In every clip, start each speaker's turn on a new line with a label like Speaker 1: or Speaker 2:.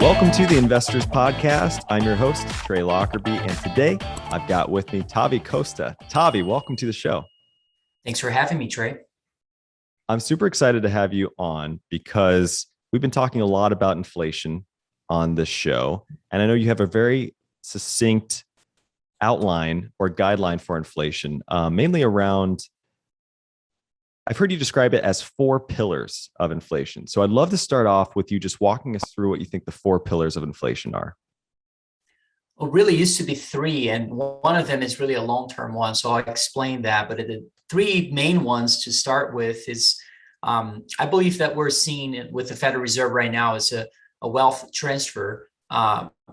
Speaker 1: Welcome to the Investors Podcast. I'm your host, Trey Lockerbie, and today I've got with me Tavi Costa. Tavi, welcome to the show.
Speaker 2: Thanks for having me, Trey.
Speaker 1: I'm super excited to have you on because we've been talking a lot about inflation on this show, and I know you have a very succinct outline or guideline for inflation, mainly around, I've heard you describe it as 4 pillars of inflation. So I'd love to start off with you just walking us through what you think the 4 pillars of inflation are.
Speaker 2: Well, really used to be 3, and one of them is really a long-term one. So I'll explain that. But the 3 main ones to start with is, I believe that we're seeing with the Federal Reserve right now is a wealth transfer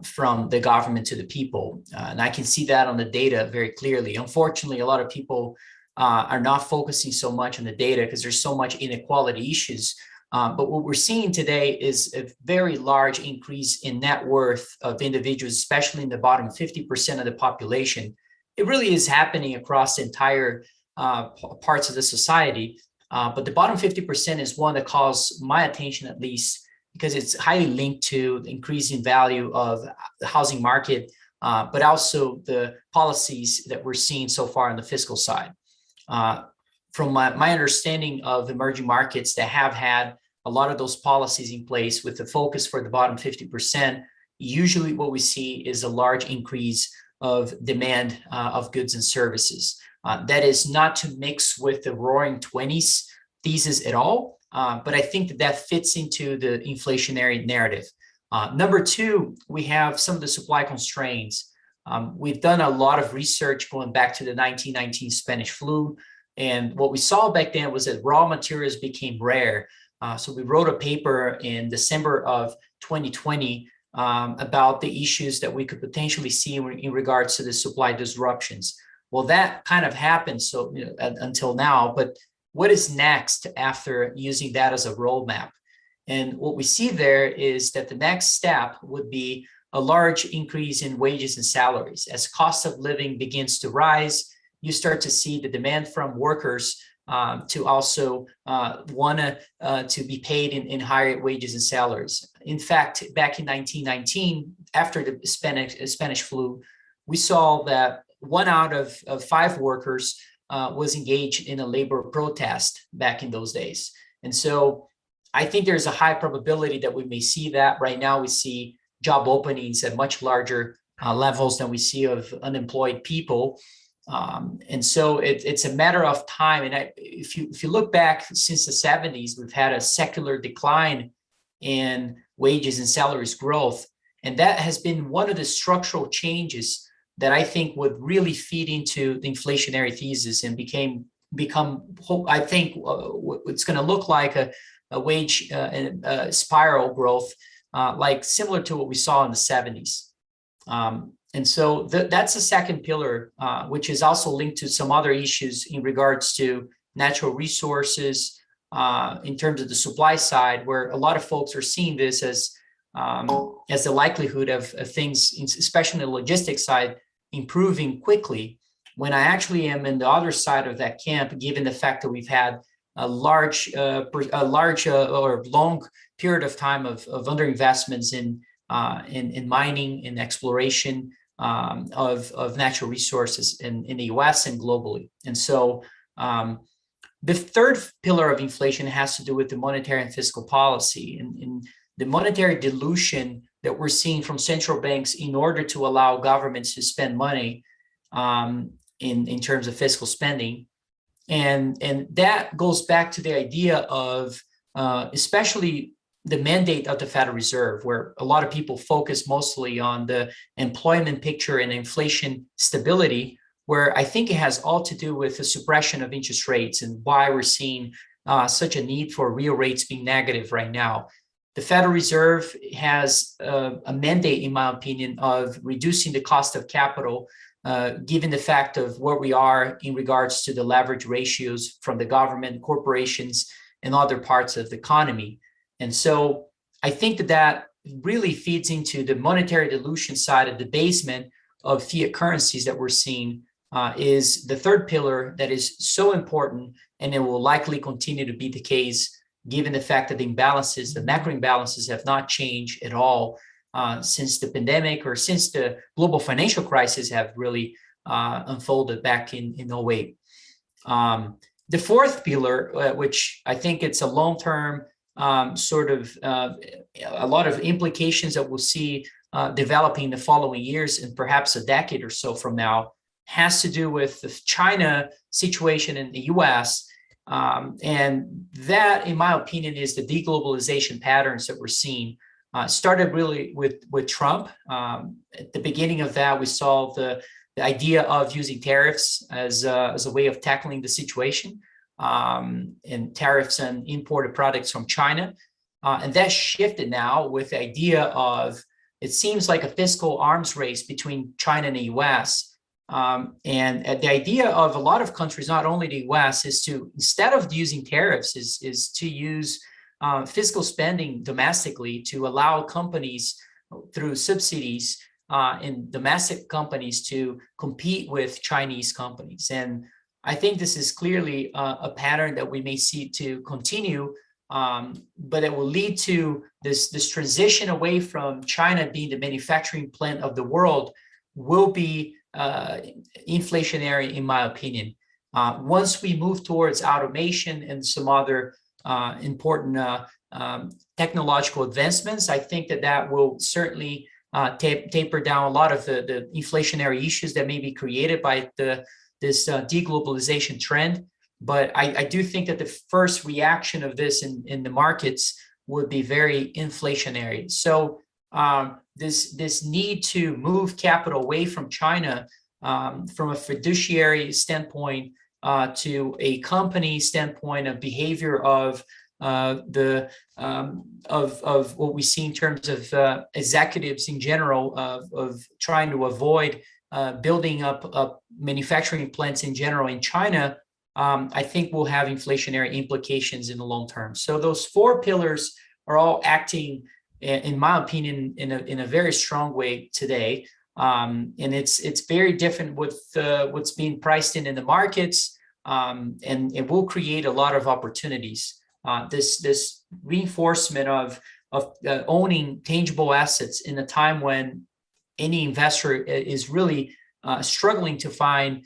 Speaker 2: from the government to the people. And I can see that on the data very clearly. Unfortunately, a lot of people are not focusing so much on the data because there's so much inequality issues. But what we're seeing today is a very large increase in net worth of individuals, especially in the bottom 50% of the population. It really is happening across the entire parts of the society. But the bottom 50% is one that calls my attention, at least, because it's highly linked to the increasing value of the housing market, but also the policies that we're seeing so far on the fiscal side. From my understanding of emerging markets that have had a lot of those policies in place with the focus for the bottom 50%, usually what we see is a large increase of demand of goods and services. That is not to mix with the roaring 20s thesis at all, but I think that fits into the inflationary narrative. Number 2, we have some of the supply constraints. We've done a lot of research going back to the 1919 Spanish flu. And what we saw back then was that raw materials became rare. So we wrote a paper in December of 2020 about the issues that we could potentially see in regards to the supply disruptions. Well, that kind of happened until now. But what is next after using that as a roadmap? And what we see there is that the next step would be a large increase in wages and salaries. As cost of living begins to rise, you start to see the demand from workers to also want to be paid in higher wages and salaries. In fact, back in 1919, after the Spanish flu, we saw that 1 out of 5 workers was engaged in a labor protest back in those days. And so I think there's a high probability that we may see that. Right now, we see job openings at much larger levels than we see of unemployed people. And so it's a matter of time. And if you look back since the 70s, we've had a secular decline in wages and salaries growth. And that has been one of the structural changes that I think would really feed into the inflationary thesis and become, I think, it's going to look like a wage spiral growth, like similar to what we saw in the 70s. And so that's the second pillar, which is also linked to some other issues in regards to natural resources in terms of the supply side, where a lot of folks are seeing this as the likelihood of things, especially in the logistics side, improving quickly, when I actually am in the other side of that camp, given the fact that we've had a large or long period of time of underinvestments in mining, in exploration of natural resources in the US and globally. And so the third pillar of inflation has to do with the monetary and fiscal policy, and the monetary dilution that we're seeing from central banks in order to allow governments to spend money in terms of fiscal spending. And that goes back to the idea of especially the mandate of the Federal Reserve, where a lot of people focus mostly on the employment picture and inflation stability, where I think it has all to do with the suppression of interest rates and why we're seeing such a need for real rates being negative right now. The Federal Reserve has a mandate, in my opinion, of reducing the cost of capital, given the fact of where we are in regards to the leverage ratios from the government, corporations, and other parts of the economy. And so I think that really feeds into the monetary dilution side of the debasement of fiat currencies that we're seeing, is the third pillar that is so important, and it will likely continue to be the case given the fact that the imbalances, the macro imbalances have not changed at all. since the pandemic or since the global financial crisis have really unfolded back in 08. The fourth pillar, which I think it's a long-term sort of a lot of implications that we'll see developing in the following years and perhaps a decade or so from now, has to do with the China situation in the US. And that, in my opinion, is the deglobalization patterns that we're seeing. Started really with Trump. At the beginning of that, we saw the idea of using tariffs as a way of tackling the situation, and tariffs on imported products from China. And that shifted now with the idea of, it seems like a fiscal arms race between China and the US. And the idea of a lot of countries, not only the US, is to, instead of using tariffs, is to use fiscal spending domestically to allow companies through subsidies in domestic companies to compete with Chinese companies. And I think this is clearly a pattern that we may see to continue, but it will lead to this transition away from China being the manufacturing plant of the world will be inflationary, in my opinion. Once we move towards automation and some other important technological advancements, I think that will certainly taper down a lot of the inflationary issues that may be created by this deglobalization trend. But I do think that the first reaction of this in the markets would be very inflationary. So this need to move capital away from China, from a fiduciary standpoint to a company standpoint of behavior of of what we see in terms of executives in general of trying to avoid building up manufacturing plants in general in China, I think will have inflationary implications in the long term. So those four pillars are all acting, in my opinion, in a very strong way today. And it's very different with what's being priced in the markets, and it will create a lot of opportunities. This reinforcement of owning tangible assets in a time when any investor is really struggling to find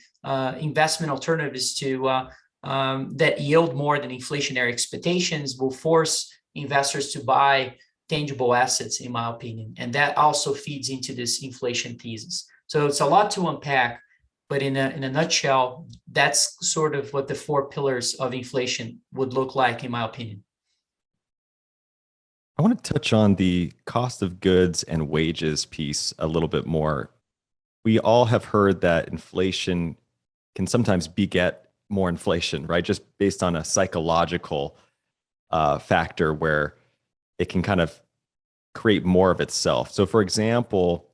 Speaker 2: investment alternatives to that yield more than inflationary expectations will force investors to buy tangible assets, in my opinion. And that also feeds into this inflation thesis. So it's a lot to unpack, but in a nutshell, that's sort of what the four pillars of inflation would look like, in my opinion.
Speaker 1: I want to touch on the cost of goods and wages piece a little bit more. We all have heard that inflation can sometimes beget more inflation, right? Just based on a psychological factor where it can kind of create more of itself. So for example,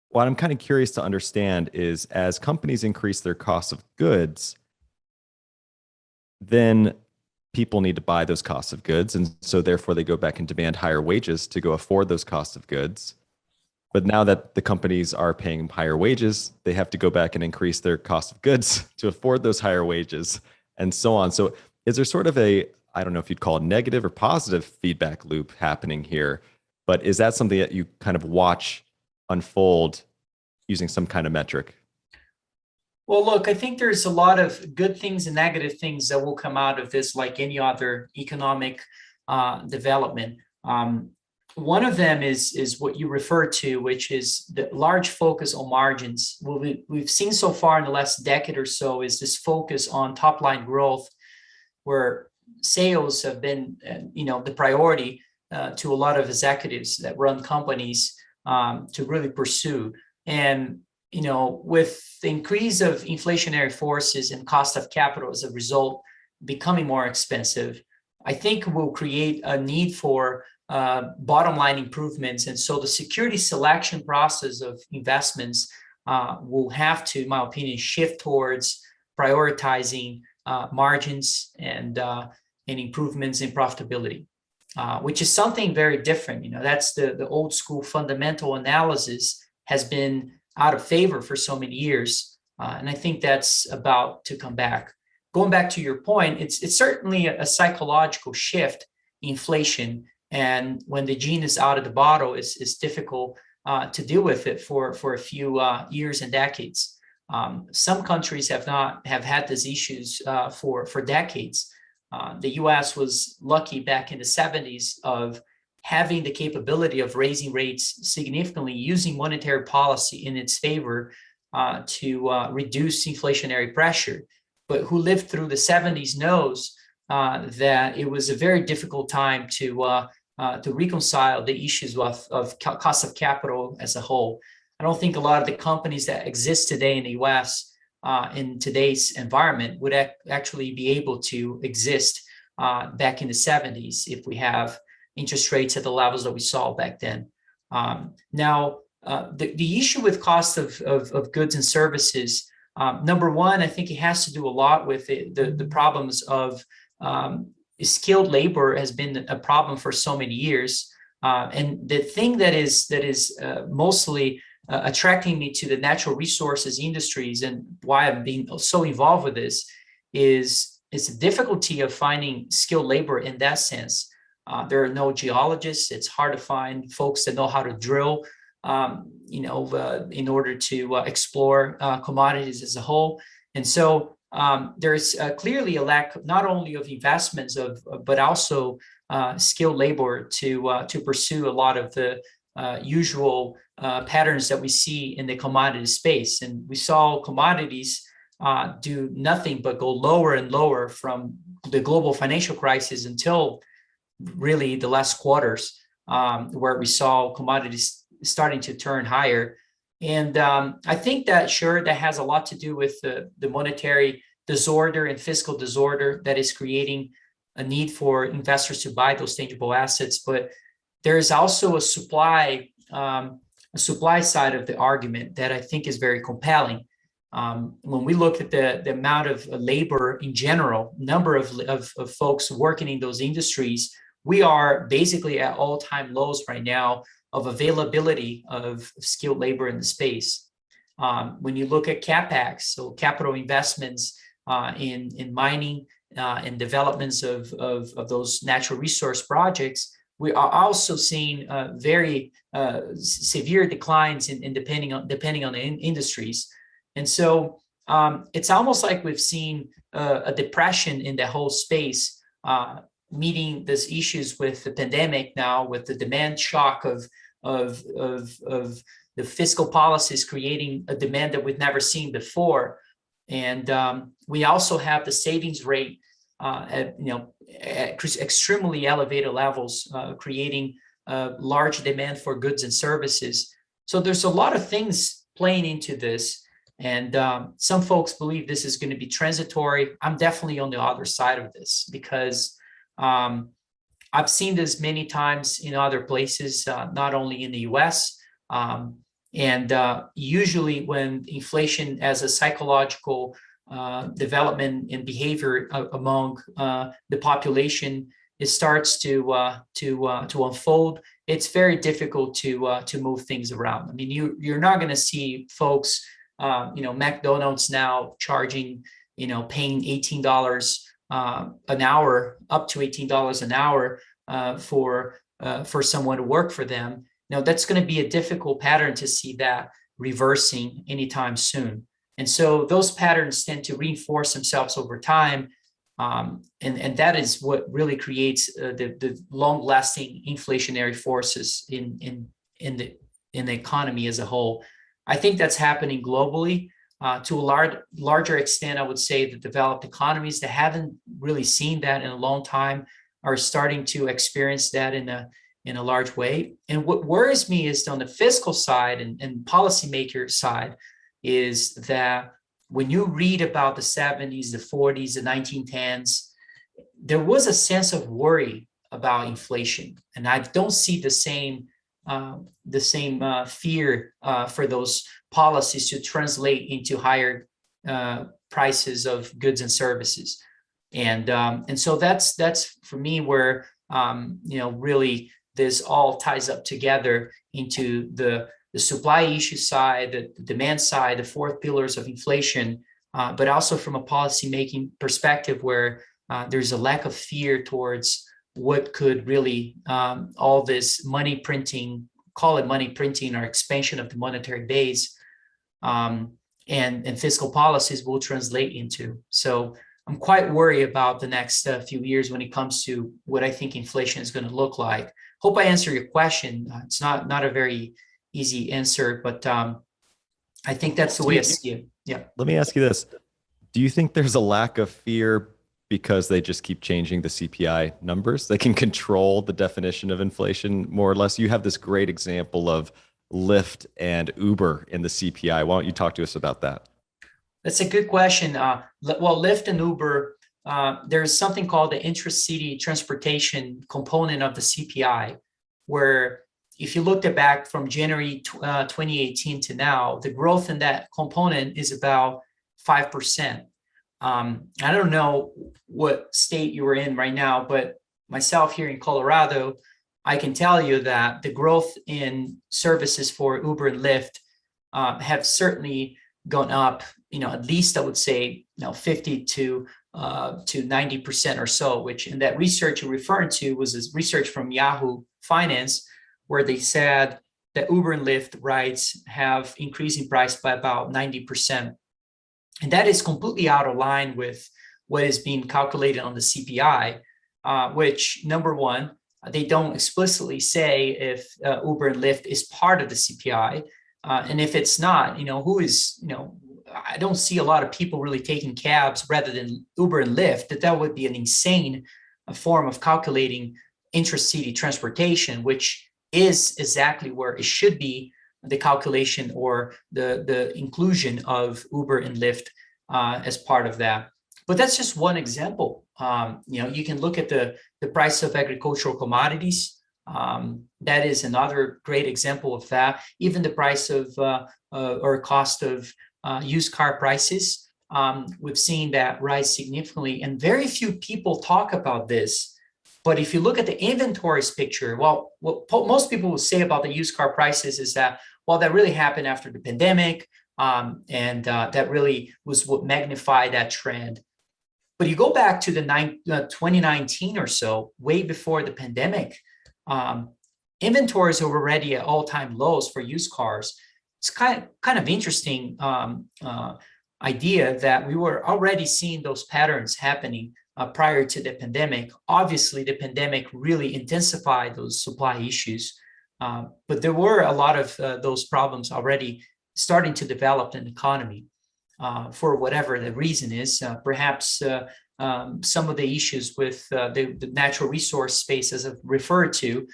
Speaker 1: what I'm kind of curious to understand is as companies increase their cost of goods, then people need to buy those costs of goods. And so therefore they go back and demand higher wages to go afford those costs of goods. But now that the companies are paying higher wages, they have to go back and increase their cost of goods to afford those higher wages and so on. So is there sort of a, I don't know if you'd call it negative or positive feedback loop happening here, but is that something that you kind of watch unfold using some kind of metric?
Speaker 2: Well, look, I think there's a lot of good things and negative things that will come out of this, like any other economic development. One of them is what you refer to, which is the large focus on margins. What we've seen so far in the last decade or so is this focus on top line growth, where sales have been, the priority to a lot of executives that run companies to really pursue. And with the increase of inflationary forces and cost of capital as a result becoming more expensive, I think will create a need for bottom line improvements. And so the security selection process of investments will have to, in my opinion, shift towards prioritizing margins and improvements in profitability, which is something very different. That's the old school fundamental analysis has been out of favor for so many years. And I think that's about to come back. Going back to your point, it's certainly a psychological shift, inflation, And when the genie is out of the bottle, it's difficult to deal with it for a few years and decades. Some countries have had these issues for decades. The U.S. was lucky back in the 70s of having the capability of raising rates significantly, using monetary policy in its favor to reduce inflationary pressure. But who lived through the 70s knows that it was a very difficult time to reconcile the issues of cost of capital as a whole. I don't think a lot of the companies that exist today in the U.S. In today's environment would actually be able to exist back in the 70s if we have interest rates at the levels that we saw back then. Now, the issue with cost of goods and services, number one, I think it has to do a lot with the problems of skilled labor has been a problem for so many years. And the thing that is mostly attracting me to the natural resources industries and why I'm being so involved with this is the difficulty of finding skilled labor in that sense. There are no geologists. It's hard to find folks that know how to drill, in order to explore commodities as a whole. And so there's clearly a lack not only of investments but also skilled labor to pursue a lot of the usual patterns that we see in the commodity space. And we saw commodities do nothing but go lower and lower from the global financial crisis until really the last quarters, where we saw commodities starting to turn higher. And I think that has a lot to do with the monetary disorder and fiscal disorder that is creating a need for investors to buy those tangible assets. But there is also a supply side of the argument that I think is very compelling. When we look at the amount of labor in general, number of folks working in those industries, we are basically at all-time lows right now of availability of skilled labor in the space. When you look at CapEx, so capital investments in mining and developments of those natural resource projects, we are also seeing very severe declines in depending on the industries. And so it's almost like we've seen a depression in the whole space, meeting these issues with the pandemic now, with the demand shock of the fiscal policies creating a demand that we've never seen before. And we also have the savings rate at extremely elevated levels, creating large demand for goods and services. So there's a lot of things playing into this. And some folks believe this is going to be transitory. I'm definitely on the other side of this because I've seen this many times in other places, not only in the US. And usually when inflation as a psychological development and behavior among the population, it starts to unfold, it's very difficult to move things around. I mean, you're not going to see folks, McDonald's now charging, paying $18 an hour, up to $18 an hour for someone to work for them. Now, that's going to be a difficult pattern to see that reversing anytime soon. And so those patterns tend to reinforce themselves over time. And that is what really creates the long-lasting inflationary forces in the economy as a whole. I think that's happening globally. To a larger extent, I would say the developed economies that haven't really seen that in a long time are starting to experience that in a large way. And what worries me is on the fiscal side and policymaker side is that when you read about the 70s, the 40s, the 1910s, there was a sense of worry about inflation. And I don't see the same fear for those policies to translate into higher prices of goods and services. And so that's for me where really this all ties up together into the supply issue side, the demand side, the four pillars of inflation, but also from a policy making perspective where there's a lack of fear towards what could really all this money printing, call it money printing or expansion of the monetary base, and fiscal policies will translate into. So I'm quite worried about the next few years when it comes to what I think inflation is going to look like. Hope I answer your question. It's not a very easy answer, but I think that's the way I see it. Yeah.
Speaker 1: Let me ask you this. Do you think there's a lack of fear because they just keep changing the CPI numbers? They can control the definition of inflation more or less. You have this great example of Lyft and Uber in the CPI. Why don't you talk to us about that?
Speaker 2: That's a good question. Well, Lyft and Uber, there's something called the intra-city transportation component of the CPI, where if you looked at back from January 2018 to now, the growth in that component is about 5%. I don't know what state you were in right now, but myself here in Colorado, I can tell you that the growth in services for Uber and Lyft have certainly gone up, at least I would say, 50 to 90% or so, which in that research you're referring to was this research from Yahoo Finance, where they said that Uber and Lyft rides have increased in price by about 90%. And that is completely out of line with what is being calculated on the CPI, which, number one, they don't explicitly say if Uber and Lyft is part of the CPI. And if it's not, who is, I don't see a lot of people really taking cabs rather than Uber and Lyft. That would be an insane form of calculating intra-city transportation, which is exactly where it should be, the calculation or the inclusion of Uber and Lyft as part of that. But that's just one example. You can look at the price of agricultural commodities. That is another great example of that. Even the price of or cost of used car prices, we've seen that rise significantly, and very few people talk about this. But if you look at the inventories picture, well, what most people will say about the used car prices is that, well, that really happened after the pandemic, and that really was what magnified that trend. But you go back to the 2019 or so, way before the pandemic, inventories were already at all-time lows for used cars. It's kind of interesting idea that we were already seeing those patterns happening prior to the pandemic. Obviously, the pandemic really intensified those supply issues, but there were a lot of those problems already starting to develop in the economy. For whatever the reason is, perhaps some of the issues with the natural resource space, as I've referred to,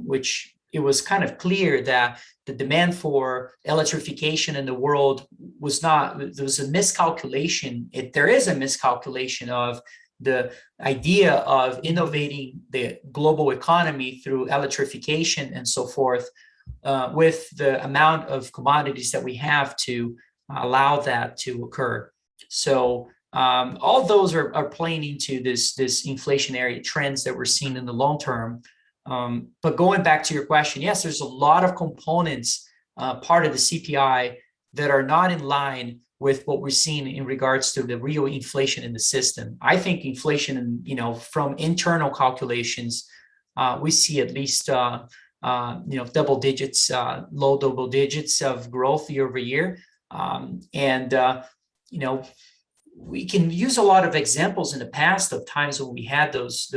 Speaker 2: which it was kind of clear that the demand for electrification in the world was not, there was a miscalculation. There is a miscalculation of the idea of innovating the global economy through electrification and so forth, with the amount of commodities that we have to allow that to occur. So all those are playing into this inflationary trends that we're seeing in the long term. But going back to your question, yes, there's a lot of components, part of the CPI, that are not in line with what we're seeing in regards to the real inflation in the system. I think inflation, from internal calculations, we see at least double digits, low double digits of growth year over year. We can use a lot of examples in the past of times when we had those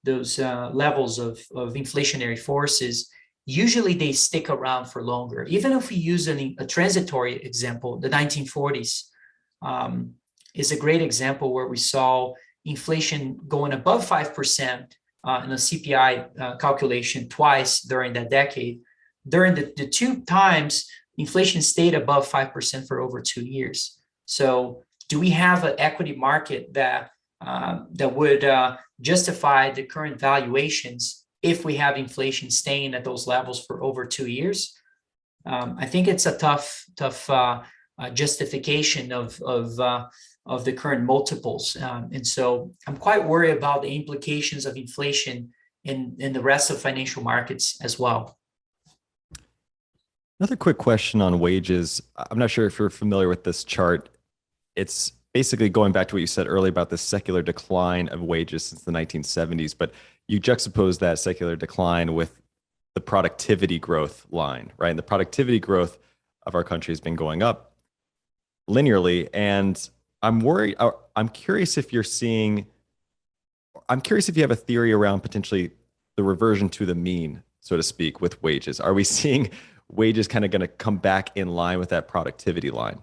Speaker 2: levels of inflationary forces. Usually they stick around for longer. Even if we use a transitory example, the 1940s is a great example where we saw inflation going above 5% in a CPI calculation twice during that decade. During the two times, inflation stayed above 5% for over 2 years. So do we have an equity market that would justify the current valuations if we have inflation staying at those levels for over 2 years? I think it's a tough justification of the current multiples. And so I'm quite worried about the implications of inflation in the rest of financial markets as well.
Speaker 1: Another quick question on wages. I'm not sure if you're familiar with this chart. It's basically going back to what you said earlier about the secular decline of wages since the 1970s, but you juxtapose that secular decline with the productivity growth line, right? And the productivity growth of our country has been going up linearly. And I'm curious if you're seeing, I'm curious if you have a theory around potentially the reversion to the mean, so to speak, with wages. Are we seeing wages kind of going to come back in line with that productivity line?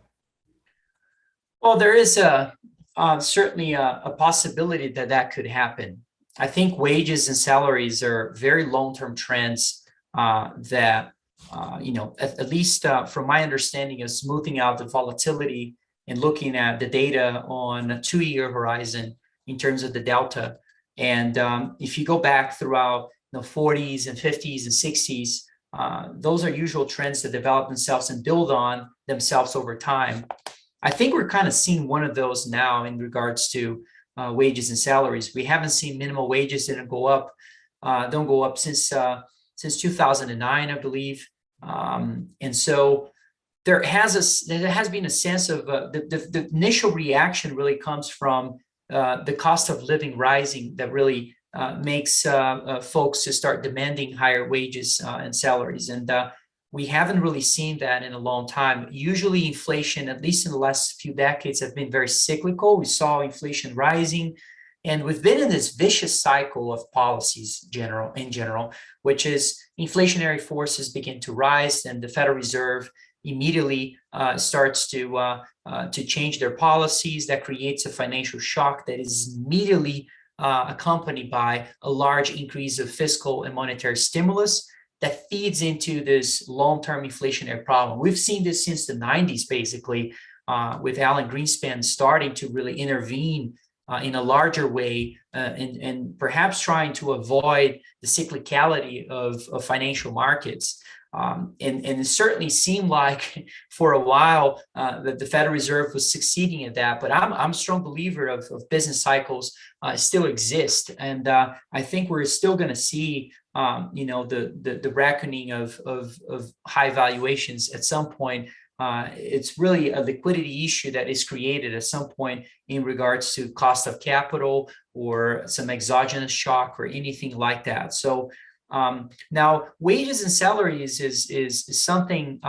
Speaker 2: Well, there is certainly a possibility that that could happen. I think wages and salaries are very long-term trends that, at least from my understanding of smoothing out the volatility and looking at the data on a 2-year horizon in terms of the delta. And if you go back throughout the 40s and 50s and 60s, those are usual trends that develop themselves and build on themselves over time. I think we're kind of seeing one of those now in regards to wages and salaries. We haven't seen minimum wages that don't go up since 2009, I believe, and so there has been a sense of the initial reaction really comes from the cost of living rising that really makes folks to start demanding higher wages and salaries. And we haven't really seen that in a long time. Usually inflation, at least in the last few decades, have been very cyclical. We saw inflation rising, and we've been in this vicious cycle of policies in general, which is inflationary forces begin to rise, and the Federal Reserve immediately starts to change their policies. That creates a financial shock that is immediately accompanied by a large increase of fiscal and monetary stimulus that feeds into this long-term inflationary problem. We've seen this since the 90s, basically, with Alan Greenspan starting to really intervene in a larger way and perhaps trying to avoid the cyclicality of financial markets. And it certainly seemed like for a while that the Federal Reserve was succeeding at that. But I'm a strong believer of business cycles still exist, and I think we're still going to see the reckoning of high valuations at some point. It's really a liquidity issue that is created at some point in regards to cost of capital or some exogenous shock or anything like that. So now wages and salaries is something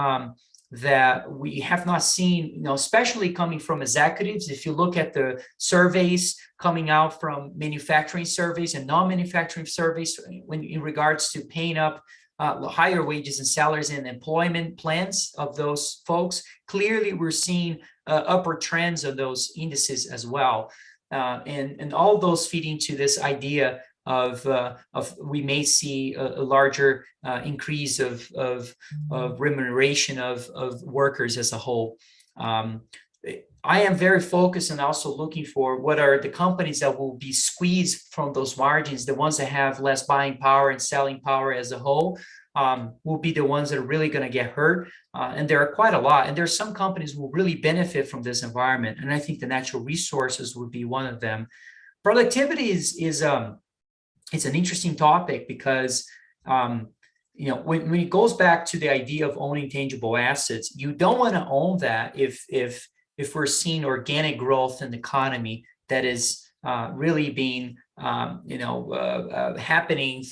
Speaker 2: that we have not seen, especially coming from executives. If you look at the surveys coming out from manufacturing surveys and non-manufacturing surveys when in regards to paying up higher wages and salaries and employment plans of those folks, clearly we're seeing upward trends of those indices as well. And all those feed into this idea of we may see a larger increase of remuneration of workers as a whole. I am very focused and also looking for what are the companies that will be squeezed from those margins. The ones that have less buying power and selling power as a whole will be the ones that are really going to get hurt. And there are quite a lot. And there are some companies who will really benefit from this environment. And I think the natural resources would be one of them. Productivity is it's an interesting topic because when it goes back to the idea of owning tangible assets, you don't want to own that if we're seeing organic growth in the economy that is really being happening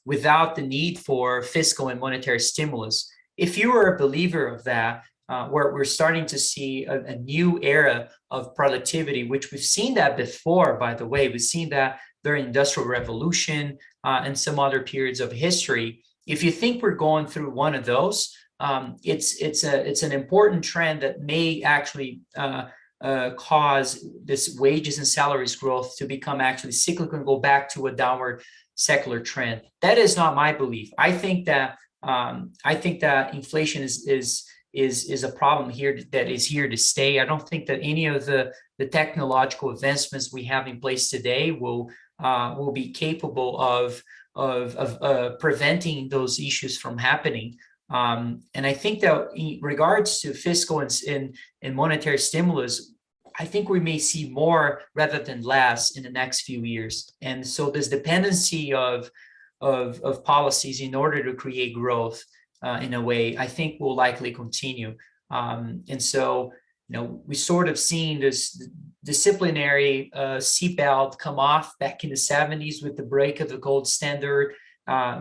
Speaker 2: without the need for fiscal and monetary stimulus. If you are a believer of that, where we're starting to see a new era of productivity, which we've seen that before, by the way, we've seen that during Industrial Revolution and some other periods of history. If you think we're going through one of those, it's an important trend that may actually cause this wages and salaries growth to become actually cyclical and go back to a downward secular trend. That is not my belief. I think that inflation is a problem here that is here to stay. I don't think that any of the technological advancements we have in place today will be capable of preventing those issues from happening. And I think that in regards to fiscal and monetary stimulus, I think we may see more rather than less in the next few years. And so this dependency of policies in order to create growth in a way, I think will likely continue. And so we sort of seen this disciplinary seatbelt come off back in the 70s with the break of the gold standard.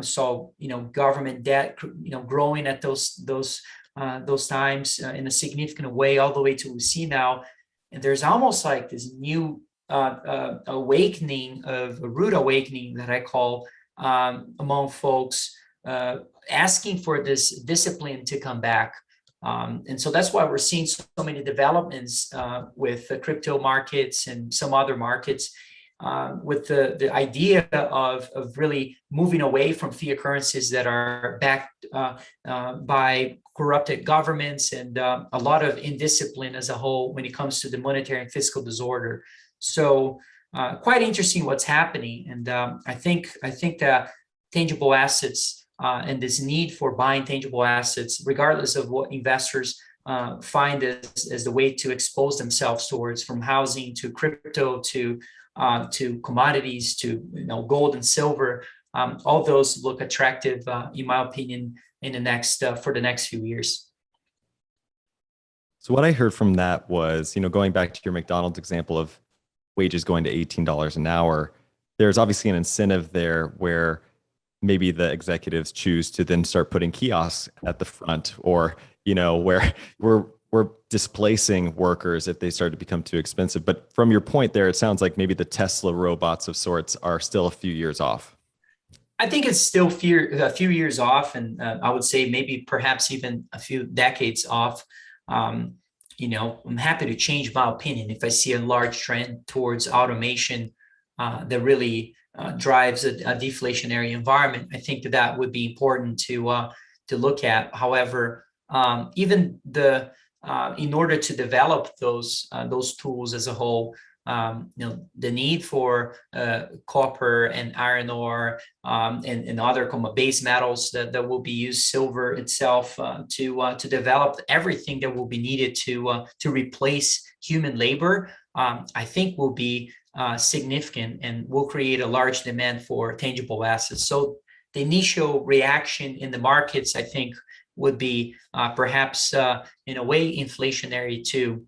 Speaker 2: So, government debt, growing at those times in a significant way, all the way to what we see now. And there's almost like this new awakening, of a rude awakening that I call, among folks, asking for this discipline to come back. And so that's why we're seeing so many developments with the crypto markets and some other markets, with the idea of really moving away from fiat currencies that are backed by corrupted governments, and a lot of indiscipline as a whole when it comes to the monetary and fiscal disorder. So quite interesting what's happening. And I think that tangible assets, and this need for buying tangible assets, regardless of what investors find as the way to expose themselves towards, from housing to crypto to commodities to gold and silver, all those look attractive, in my opinion, in the next for the next few years.
Speaker 1: So what I heard from that was, going back to your McDonald's example of wages going to $18 an hour, there's obviously an incentive there where maybe the executives choose to then start putting kiosks at the front, or where we're displacing workers if they start to become too expensive. But from your point there, it sounds like maybe the Tesla robots of sorts are still a few years off.
Speaker 2: I think it's still a few years off, and I would say maybe perhaps even a few decades off. I'm happy to change my opinion if I see a large trend towards automation that really drives a deflationary environment. I think that would be important to look at. However, even in order to develop those tools as a whole, the need for copper and iron ore, and other base metals that will be used, silver itself, to develop everything that will be needed to replace human labor, I think will be significant, and will create a large demand for tangible assets. So the initial reaction in the markets, I think, would be perhaps in a way inflationary too.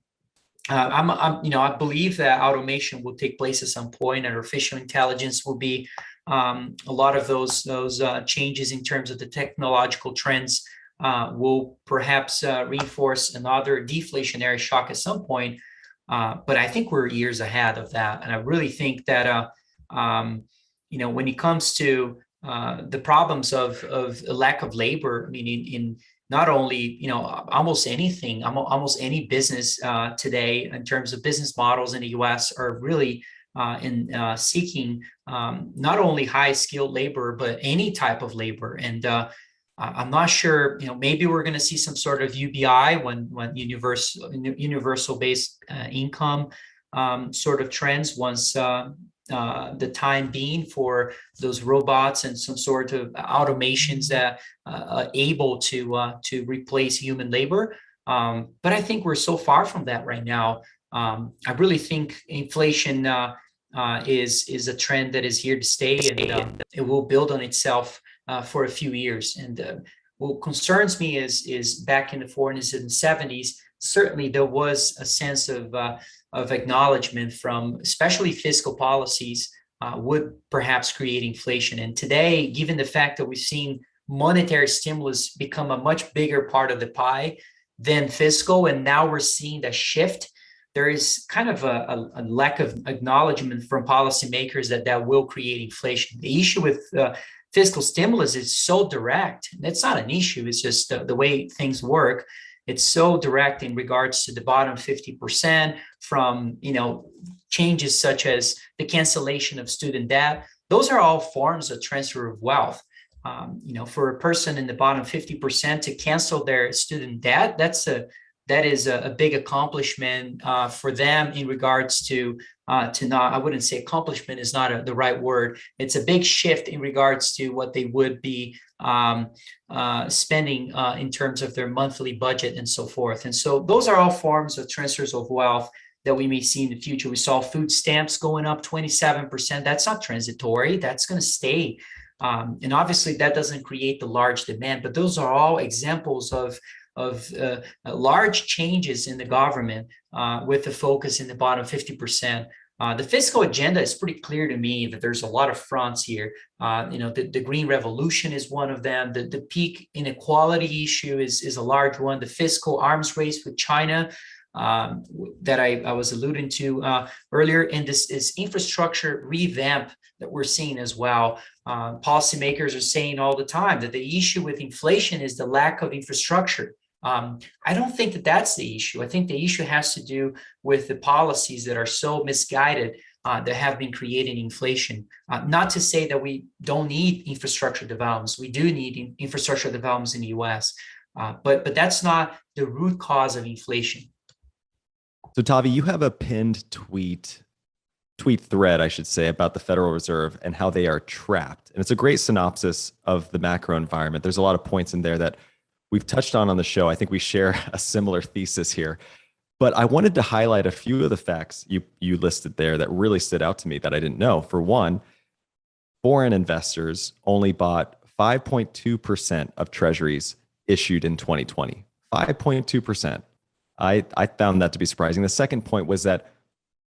Speaker 2: I believe that automation will take place at some point, and artificial intelligence will be a lot of those changes in terms of the technological trends will perhaps reinforce another deflationary shock at some point. But I think we're years ahead of that, and I really think that when it comes to the problems of a lack of labor, I mean, in not only almost anything, almost any business today, in terms of business models in the U.S., are really in seeking not only high skilled labor, but any type of labor. And I'm not sure, maybe we're going to see some sort of UBI when universal based income sort of trends, once the time being for those robots and some sort of automations that are able to replace human labor. But I think we're so far from that right now. I really think inflation is a trend that is here to stay, and it will build on itself for a few years. And what concerns me is back in the 40s and 70s, certainly there was a sense of acknowledgement from especially fiscal policies would perhaps create inflation. And today, given the fact that we've seen monetary stimulus become a much bigger part of the pie than fiscal, and now we're seeing the shift, there is kind of a lack of acknowledgement from policymakers that will create inflation. The issue with fiscal stimulus is so direct. It's not an issue. It's just the way things work. It's so direct in regards to the bottom 50%, from changes such as the cancellation of student debt. Those are all forms of transfer of wealth. For a person in the bottom 50% to cancel their student debt, that is a big accomplishment for them in regards to not, I wouldn't say accomplishment is not the right word. It's a big shift in regards to what they would be spending in terms of their monthly budget and so forth. And so those are all forms of transfers of wealth that we may see in the future. We saw food stamps going up 27%. That's not transitory. That's going to stay. And obviously that doesn't create the large demand, but those are all examples of large changes in the government with the focus in the bottom 50%. The fiscal agenda is pretty clear to me that there's a lot of fronts here. The Green Revolution is one of them. The peak inequality issue is a large one. The fiscal arms race with China that I was alluding to earlier, and this infrastructure revamp that we're seeing as well. Policymakers are saying all the time that the issue with inflation is the lack of infrastructure. I don't think that that's the issue. I think the issue has to do with the policies that are so misguided that have been creating inflation. Not to say that we don't need infrastructure developments. We do need infrastructure developments in the US, but that's not the root cause of inflation.
Speaker 1: So Tavi, you have a pinned tweet thread, I should say, about the Federal Reserve and how they are trapped. And it's a great synopsis of the macro environment. There's a lot of points in there that we've touched on the show. I think we share a similar thesis here. But I wanted to highlight a few of the facts you listed there that really stood out to me that I didn't know. For one, foreign investors only bought 5.2% of treasuries issued in 2020. 5.2%. I found that to be surprising. The second point was that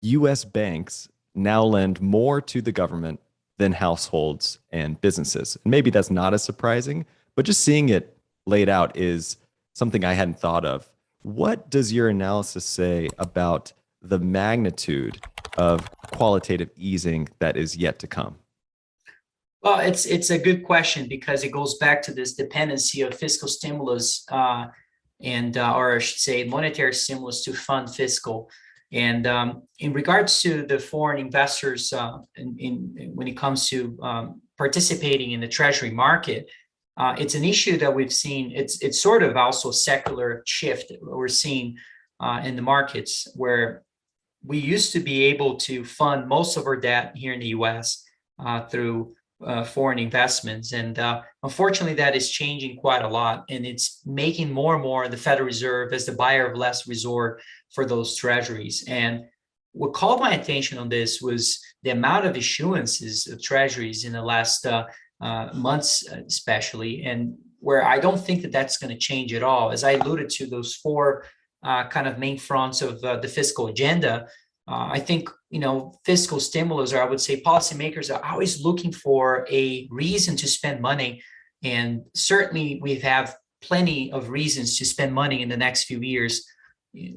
Speaker 1: US banks now lend more to the government than households and businesses. And maybe that's not as surprising, but just seeing it laid out is something I hadn't thought of. What does your analysis say about the magnitude of qualitative easing that is yet to come?
Speaker 2: Well, it's a good question because it goes back to this dependency of fiscal stimulus or I should say monetary stimulus to fund fiscal. And in regards to the foreign investors, when it comes to participating in the treasury market, it's an issue that we've seen. It's sort of also a secular shift that we're seeing in the markets, where we used to be able to fund most of our debt here in the US through foreign investments. And unfortunately, that is changing quite a lot. And it's making more and more the Federal Reserve as the buyer of last resort for those treasuries. And what called my attention on this was the amount of issuances of treasuries in the last months, especially, and where I don't think that that's going to change at all. As I alluded to, those four kind of main fronts of the fiscal agenda, I think, fiscal stimulus, or I would say policymakers are always looking for a reason to spend money. And certainly we have plenty of reasons to spend money in the next few years,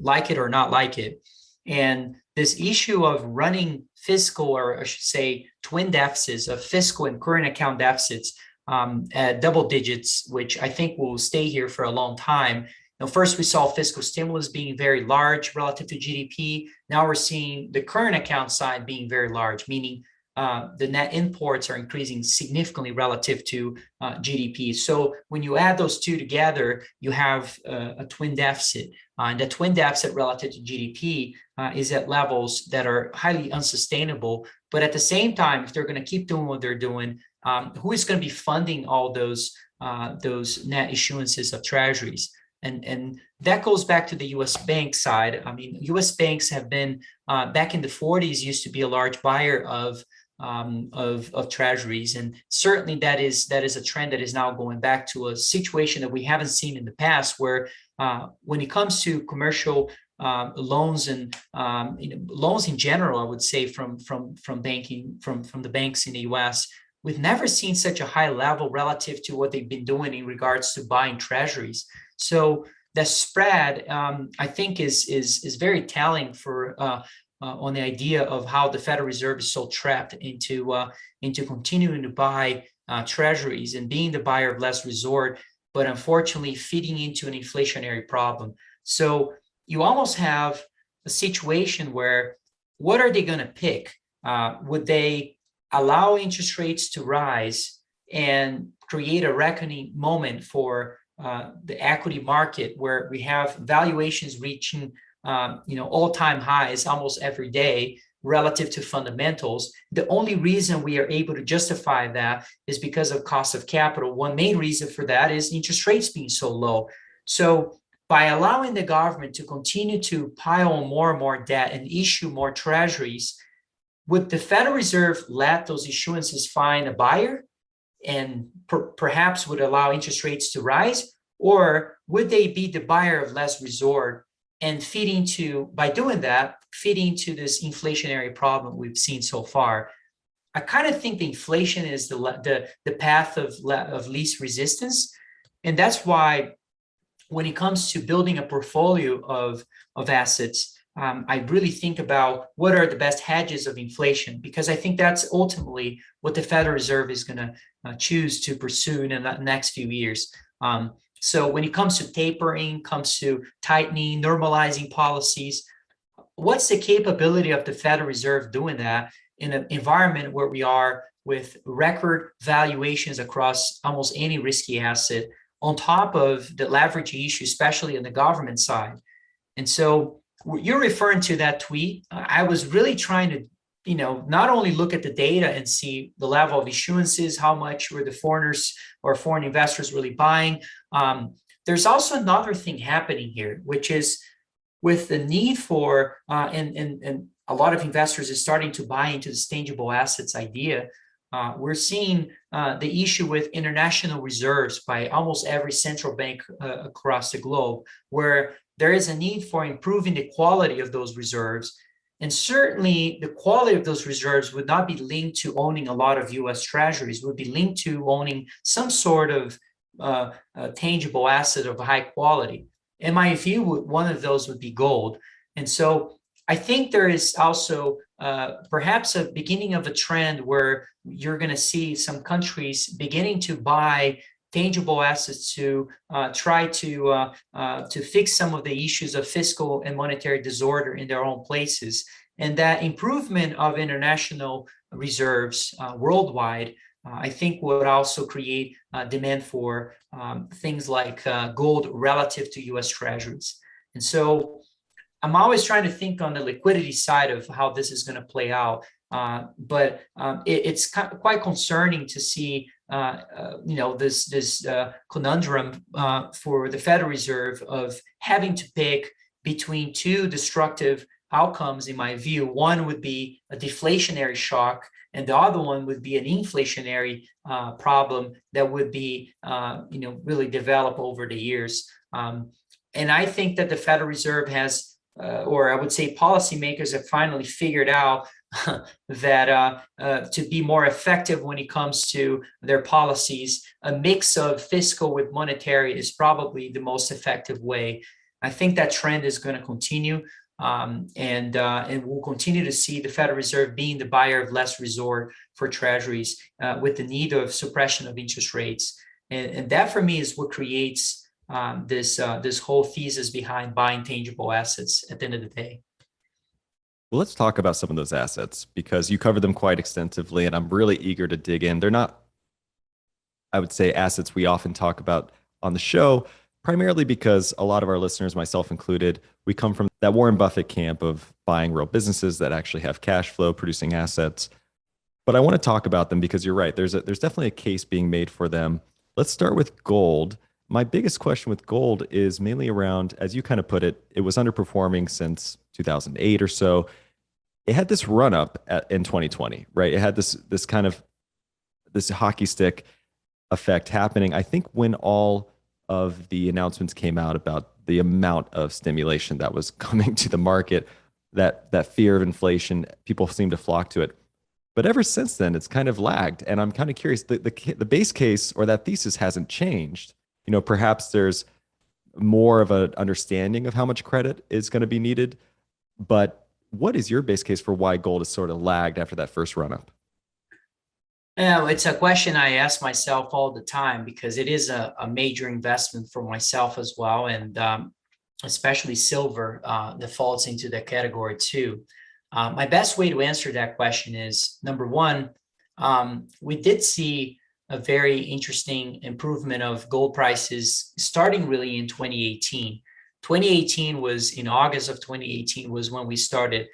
Speaker 2: like it or not like it. And this issue of running fiscal, or I should say twin deficits of fiscal and current account deficits at double digits, which I think will stay here for a long time. First, we saw fiscal stimulus being very large relative to GDP. Now we're seeing the current account side being very large, meaning the net imports are increasing significantly relative to GDP. So when you add those two together, you have a twin deficit. And the twin deficit relative to GDP is at levels that are highly unsustainable. But at the same time, if they're going to keep doing what they're doing, who is going to be funding all those net issuances of treasuries? And that goes back to the U.S. bank side. I mean, U.S. banks have been back in the 40s used to be a large buyer of treasuries, and certainly that is a trend that is now going back to a situation that we haven't seen in the past, where when it comes to commercial loans and loans in general, I would say from banking from the banks in the U.S. We've never seen such a high level relative to what they've been doing in regards to buying treasuries. So the spread, I think, is very telling for on the idea of how the Federal Reserve is so trapped into continuing to buy treasuries and being the buyer of last resort, but unfortunately feeding into an inflationary problem. So you almost have a situation where, what are they going to pick? Would they allow interest rates to rise and create a reckoning moment for the equity market, where we have valuations reaching all-time highs almost every day relative to fundamentals? The only reason we are able to justify that is because of cost of capital. One main reason for that is interest rates being so low. So by allowing the government to continue to pile on more and more debt and issue more treasuries, would the Federal Reserve let those issuances find a buyer and perhaps would allow interest rates to rise? Or would they be the buyer of last resort and by doing that, feeding to this inflationary problem we've seen so far? I kind of think the inflation is the path of least resistance. And that's why when it comes to building a portfolio of assets, I really think about what are the best hedges of inflation, because I think that's ultimately what the Federal Reserve is going to choose to pursue in the next few years. So when it comes to tapering, comes to tightening, normalizing policies, what's the capability of the Federal Reserve doing that in an environment where we are with record valuations across almost any risky asset, on top of the leverage issue, especially on the government side? And so you're referring to that tweet. I was really trying to, not only look at the data and see the level of issuances, how much were the foreigners or foreign investors really buying. There's also another thing happening here, which is with the need for, and a lot of investors is starting to buy into the tangible assets idea. We're seeing the issue with international reserves by almost every central bank across the globe, where there is a need for improving the quality of those reserves. And certainly the quality of those reserves would not be linked to owning a lot of US treasuries, would be linked to owning some sort of tangible asset of high quality. In my view, one of those would be gold. And so I think there is also perhaps a beginning of a trend where you're going to see some countries beginning to buy tangible assets to try to fix some of the issues of fiscal and monetary disorder in their own places. And that improvement of international reserves worldwide, I think, would also create demand for things like gold relative to US treasuries. And so I'm always trying to think on the liquidity side of how this is going to play out. But it's quite concerning to see, this conundrum for the Federal Reserve of having to pick between two destructive outcomes, in my view. One would be a deflationary shock, and the other one would be an inflationary problem that would be, really develop over the years. And I think that the Federal Reserve has, or I would say policymakers have finally figured out that to be more effective when it comes to their policies, a mix of fiscal with monetary is probably the most effective way. I think that trend is going to continue, and we'll continue to see the Federal Reserve being the buyer of last resort for treasuries with the need of suppression of interest rates. And that, for me, is what creates this whole thesis behind buying tangible assets at the end of the day.
Speaker 1: Well, let's talk about some of those assets because you cover them quite extensively, and I'm really eager to dig in. They're not, I would say, assets we often talk about on the show, primarily because a lot of our listeners, myself included, we come from that Warren Buffett camp of buying real businesses that actually have cash flow producing assets. But I want to talk about them because you're right. There's definitely a case being made for them. Let's start with gold. My biggest question with gold is mainly around, as you kind of put it, it was underperforming since 2008 or so. It had this run up in 2020, right? It had this kind of this hockey stick effect happening. I think when all of the announcements came out about the amount of stimulation that was coming to the market, that fear of inflation, people seemed to flock to it. But ever since then, it's kind of lagged. And I'm kind of curious, the base case or that thesis hasn't changed. Perhaps there's more of an understanding of how much credit is going to be needed. But what is your base case for why gold is sort of lagged after that first run up?
Speaker 2: It's a question I ask myself all the time because it is a major investment for myself as well. And especially silver that falls into that category too. My best way to answer that question is, number one, we did see a very interesting improvement of gold prices starting really in 2018. 2018 was, in August of 2018 was when we started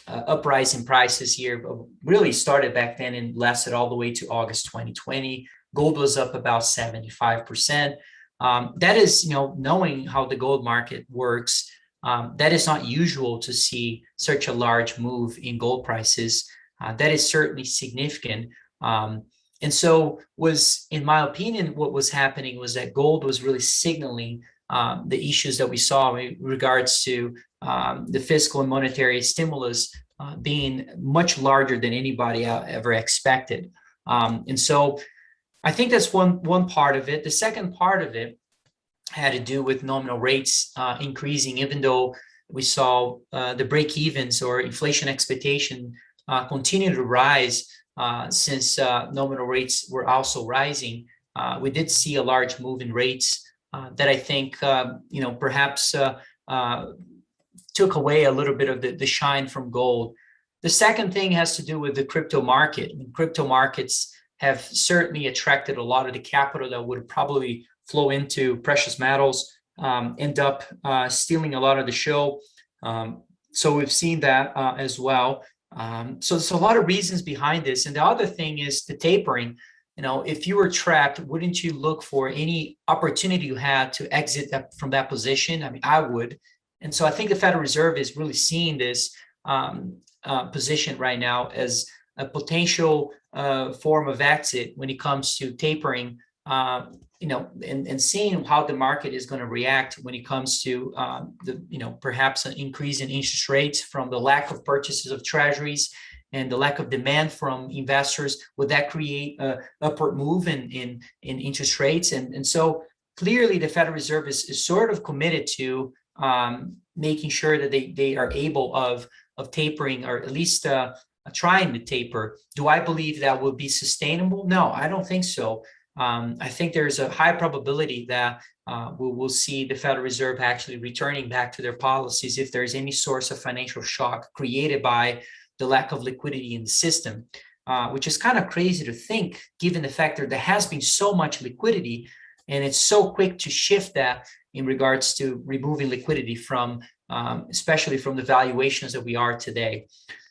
Speaker 2: uprise in prices here, but really started back then and lasted all the way to August 2020. Gold was up about 75%. That is, knowing how the gold market works, that is not usual to see such a large move in gold prices. That is certainly significant. And so was, in my opinion, what was happening was that gold was really signaling the issues that we saw in regards to the fiscal and monetary stimulus being much larger than anybody ever expected. And so I think that's one part of it. The second part of it had to do with nominal rates increasing, even though we saw the break-evens or inflation expectation continue to rise since nominal rates were also rising. We did see a large move in rates that I think, perhaps took away a little bit of the shine from gold. The second thing has to do with the crypto market. I mean, crypto markets have certainly attracted a lot of the capital that would probably flow into precious metals, end up stealing a lot of the show. So we've seen that as well. So there's a lot of reasons behind this. And the other thing is the tapering. If you were trapped, wouldn't you look for any opportunity you had to exit from that position? I mean, I would. And so I think the Federal Reserve is really seeing this position right now as a potential form of exit when it comes to tapering, and seeing how the market is going to react when it comes to perhaps an increase in interest rates from the lack of purchases of treasuries and the lack of demand from investors. Would that create an upward move in interest rates? And so clearly the Federal Reserve is sort of committed to making sure that they are able of tapering, or at least trying to taper. Do I believe that will be sustainable? No, I don't think so. I think there's a high probability that we'll see the Federal Reserve actually returning back to their policies if there's any source of financial shock created by the lack of liquidity in the system, which is kind of crazy to think, given the fact that there has been so much liquidity, and it's so quick to shift that in regards to removing liquidity from, especially from the valuations that we are today.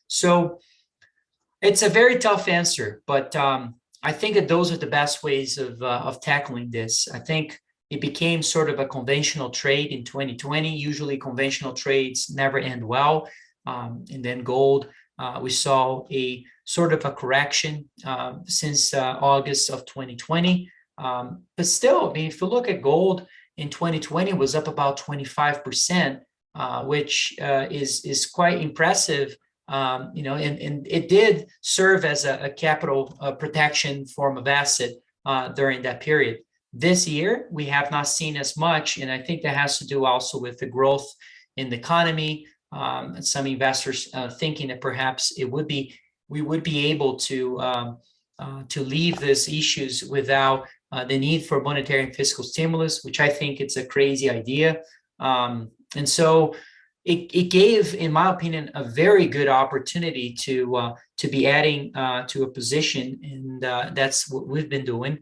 Speaker 2: So it's a very tough answer, but I think that those are the best ways of tackling this. I think it became sort of a conventional trade in 2020. Usually conventional trades never end well. And then gold, we saw a sort of a correction since August of 2020. But still, I mean, if you look at gold in 2020, it was up about 25%, which is quite impressive. And it did serve as a capital protection form of asset during that period. This year, we have not seen as much, and I think that has to do also with the growth in the economy. And some investors thinking that perhaps we would be able to leave these issues without the need for monetary and fiscal stimulus, which I think it's a crazy idea. And so it gave, in my opinion, a very good opportunity to be adding to a position, and that's what we've been doing.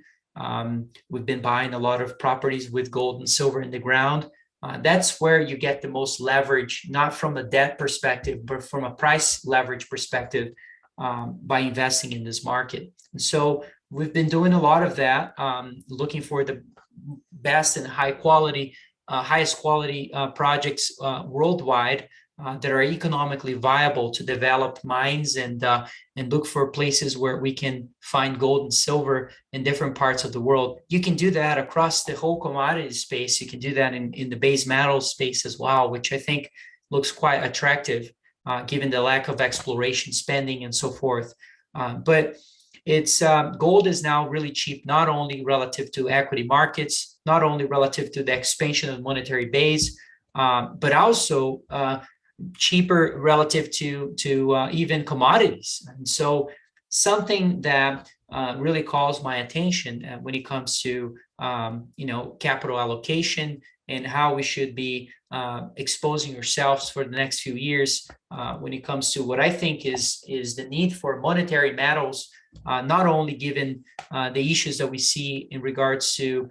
Speaker 2: We've been buying a lot of properties with gold and silver in the ground. That's where you get the most leverage, not from a debt perspective, but from a price leverage perspective, by investing in this market. And so we've been doing a lot of that, looking for the best and highest quality projects worldwide that are economically viable to develop mines and look for places where we can find gold and silver in different parts of the world. You can do that across the whole commodity space. You can do that in the base metal space as well, which I think looks quite attractive given the lack of exploration spending and so forth. But it's gold is now really cheap, not only relative to equity markets, not only relative to the expansion of the monetary base, but also cheaper relative to even commodities. And so something that really calls my attention when it comes to capital allocation and how we should be exposing ourselves for the next few years when it comes to what I think is the need for monetary metals, not only given the issues that we see in regards to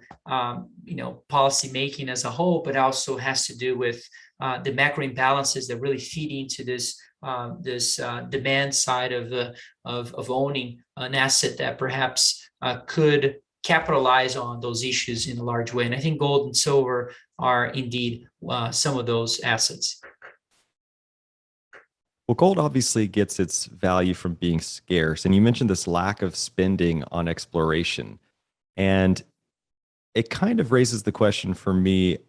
Speaker 2: policy making as a whole, but also has to do with the macro imbalances that really feed into this demand side of owning an asset that perhaps could capitalize on those issues in a large way. And I think gold and silver are indeed some of those assets.
Speaker 1: Well, gold obviously gets its value from being scarce. And you mentioned this lack of spending on exploration. And it kind of raises the question for me,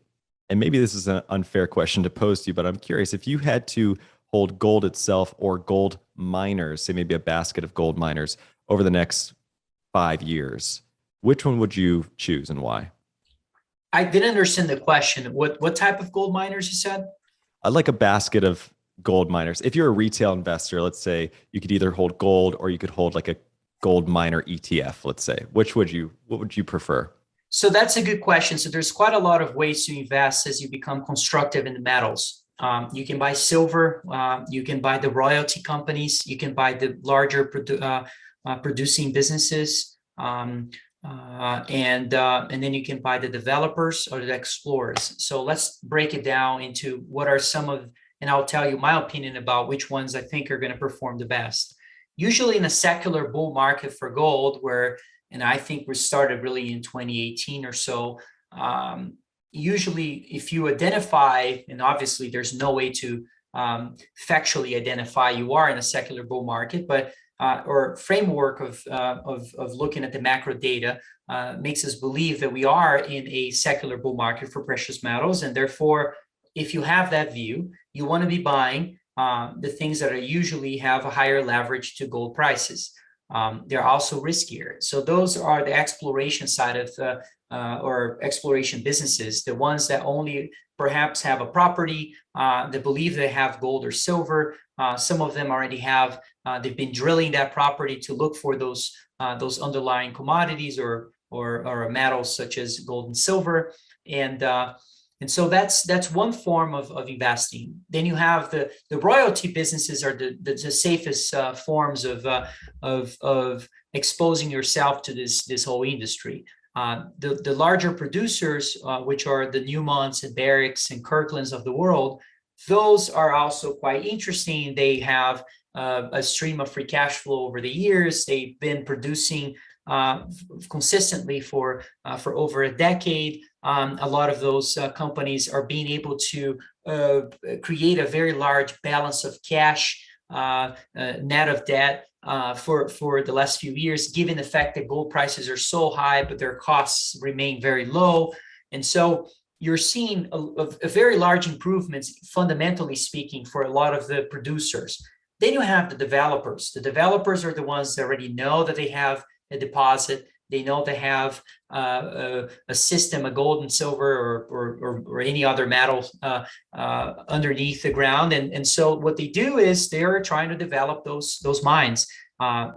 Speaker 1: and maybe this is an unfair question to pose to you, but I'm curious if you had to hold gold itself or gold miners, say maybe a basket of gold miners over the next 5 years, which one would you choose and why?
Speaker 2: I didn't understand the question. What type of gold miners you said?
Speaker 1: I'd like a basket of gold miners. If you're a retail investor, let's say you could either hold gold or you could hold like a gold miner ETF, let's say. What would you prefer?
Speaker 2: So that's a good question. So there's quite a lot of ways to invest as you become constructive in the metals. You can buy silver, you can buy the royalty companies, you can buy the larger producing businesses, and then you can buy the developers or the explorers. So let's break it down into what are some of, and I'll tell you my opinion about which ones I think are going to perform the best. Usually in a secular bull market for gold, where and I think we started really in 2018 or so. Usually, if you identify, and obviously there's no way to factually identify you are in a secular bull market, but or framework of looking at the macro data makes us believe that we are in a secular bull market for precious metals, and therefore, if you have that view, you want to be buying the things that are usually have a higher leverage to gold prices. They're also riskier. So those are the exploration side of or exploration businesses, the ones that only perhaps have a property, that believe they have gold or silver. Some of them already have, they've been drilling that property to look for those underlying commodities or metals such as gold and silver. And so that's one form of investing. Then you have the royalty businesses are the safest forms of exposing yourself to this whole industry. The larger producers, which are the Newmonts and Barricks and Kirklands of the world, those are also quite interesting. They have a stream of free cash flow over the years. They've been producing consistently for over a decade. A lot of those companies are being able to create a very large balance of cash, net of debt, for the last few years, given the fact that gold prices are so high, but their costs remain very low. And so you're seeing a very large improvements, fundamentally speaking, for a lot of the producers. Then you have the developers. The developers are the ones that already know that they have a deposit. They know they have a system, a gold and silver or any other metal underneath the ground. And so what they do is they're trying to develop those mines.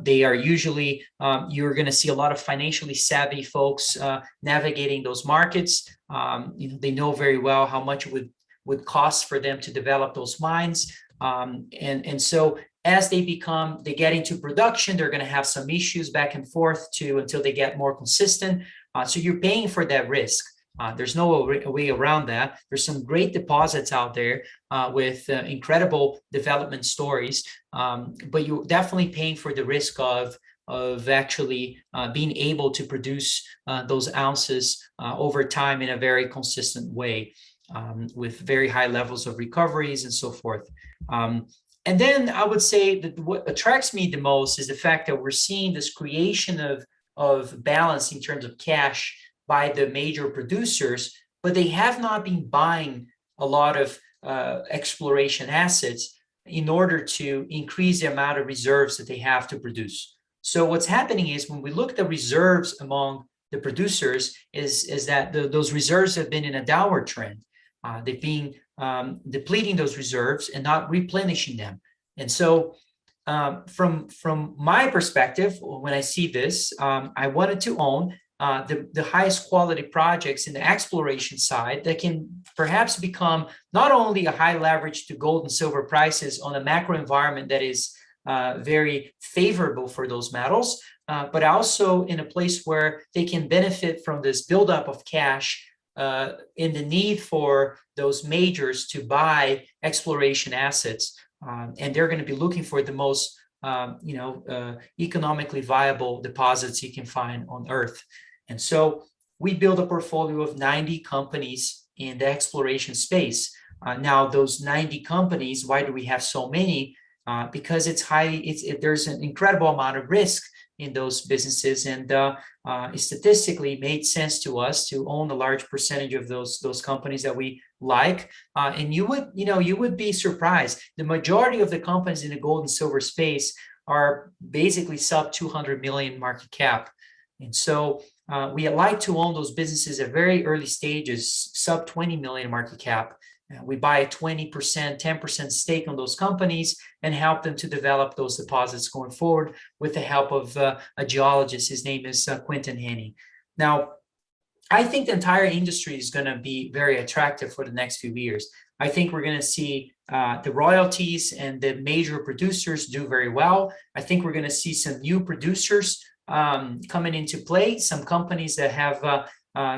Speaker 2: They are usually, you're going to see a lot of financially savvy folks navigating those markets. They know very well how much it would cost for them to develop those mines. And so as they get into production, they're going to have some issues back and forth until they get more consistent. So you're paying for that risk. There's no way around that. There's some great deposits out there with incredible development stories, but you're definitely paying for the risk of actually being able to produce those ounces over time in a very consistent way, with very high levels of recoveries and so forth. And then I would say that what attracts me the most is the fact that we're seeing this creation of balance in terms of cash by the major producers, but they have not been buying a lot of exploration assets in order to increase the amount of reserves that they have to produce. So what's happening is when we look at the reserves among the producers is that those reserves have been in a downward trend. They've been depleting those reserves and not replenishing them. And so from my perspective, when I see this, I wanted to own the highest quality projects in the exploration side that can perhaps become not only a high leverage to gold and silver prices on a macro environment that is very favorable for those metals, but also in a place where they can benefit from this buildup of cash in the need for those majors to buy exploration assets. And they're going to be looking for the most economically viable deposits you can find on Earth. And so we build a portfolio of 90 companies in the exploration space. Now, those 90 companies, why do we have so many? because there's an incredible amount of risk in those businesses, and it statistically made sense to us to own a large percentage of those companies that we like. And you would be surprised. The majority of the companies in the gold and silver space are basically sub 200 million market cap. And so we like to own those businesses at very early stages, sub 20 million market cap. We buy a 20%, 10% stake on those companies and help them to develop those deposits going forward with the help of a geologist. His name is Quentin Henney. Now, I think the entire industry is going to be very attractive for the next few years. I think we're going to see the royalties and the major producers do very well. I think we're going to see some new producers coming into play, some companies that have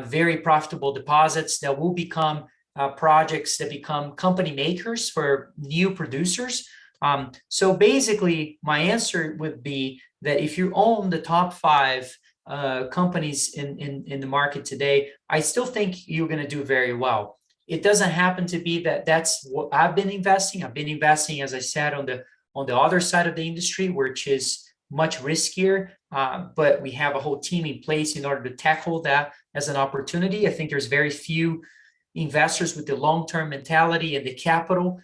Speaker 2: very profitable deposits that will become projects that become company makers for new producers. So basically, my answer would be that if you own the top 5 companies in the market today, I still think you're going to do very well. It doesn't happen to be that's what I've been investing. I've been investing, as I said, on the other side of the industry, which is much riskier, but we have a whole team in place in order to tackle that as an opportunity. I think there's very few investors with the long-term mentality and the capital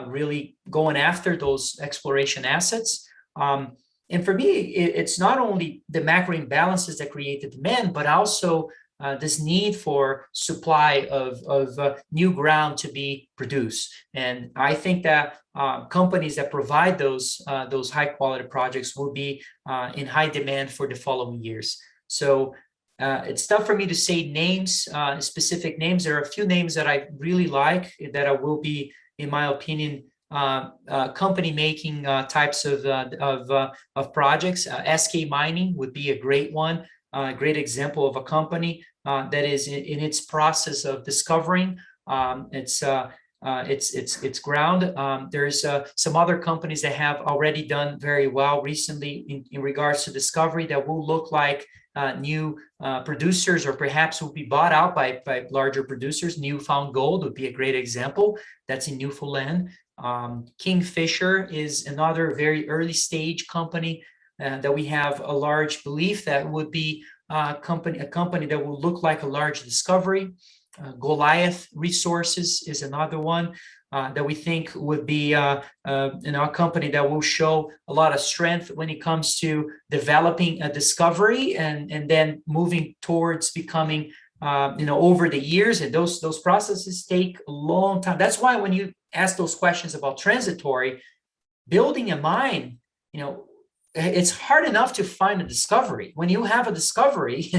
Speaker 2: really going after those exploration assets. And for me, it's not only the macro imbalances that create the demand, but also this need for supply of new ground to be produced. And I think that companies that provide those high-quality projects will be in high demand for the following years. So it's tough for me to say names, specific names. There are a few names that I really like that will be, in my opinion, company making types of projects. SK Mining would be a great one, a great example of a company that is in its process of discovering its ground. There's some other companies that have already done very well recently in regards to discovery that will look like new producers, or perhaps will be bought out by larger producers. Newfound Gold would be a great example. That's in Newfoundland. Kingfisher is another very early stage company that we have a large belief that would be a company that will look like a large discovery. Goliath Resources is another one that we think would be a company that will show a lot of strength when it comes to developing a discovery and then moving towards becoming over the years. And those processes take a long time. That's why when you ask those questions about transitory, building a mine, it's hard enough to find a discovery. When you have a discovery,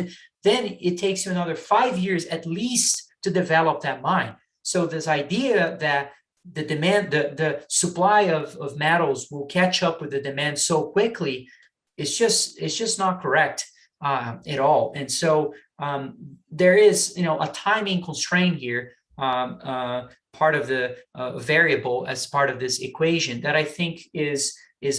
Speaker 2: then it takes you another 5 years at least to develop that mine. So this idea that the demand, the supply of metals will catch up with the demand so quickly, it's just not correct at all. And so there is a timing constraint here, part of the variable as part of this equation that I think is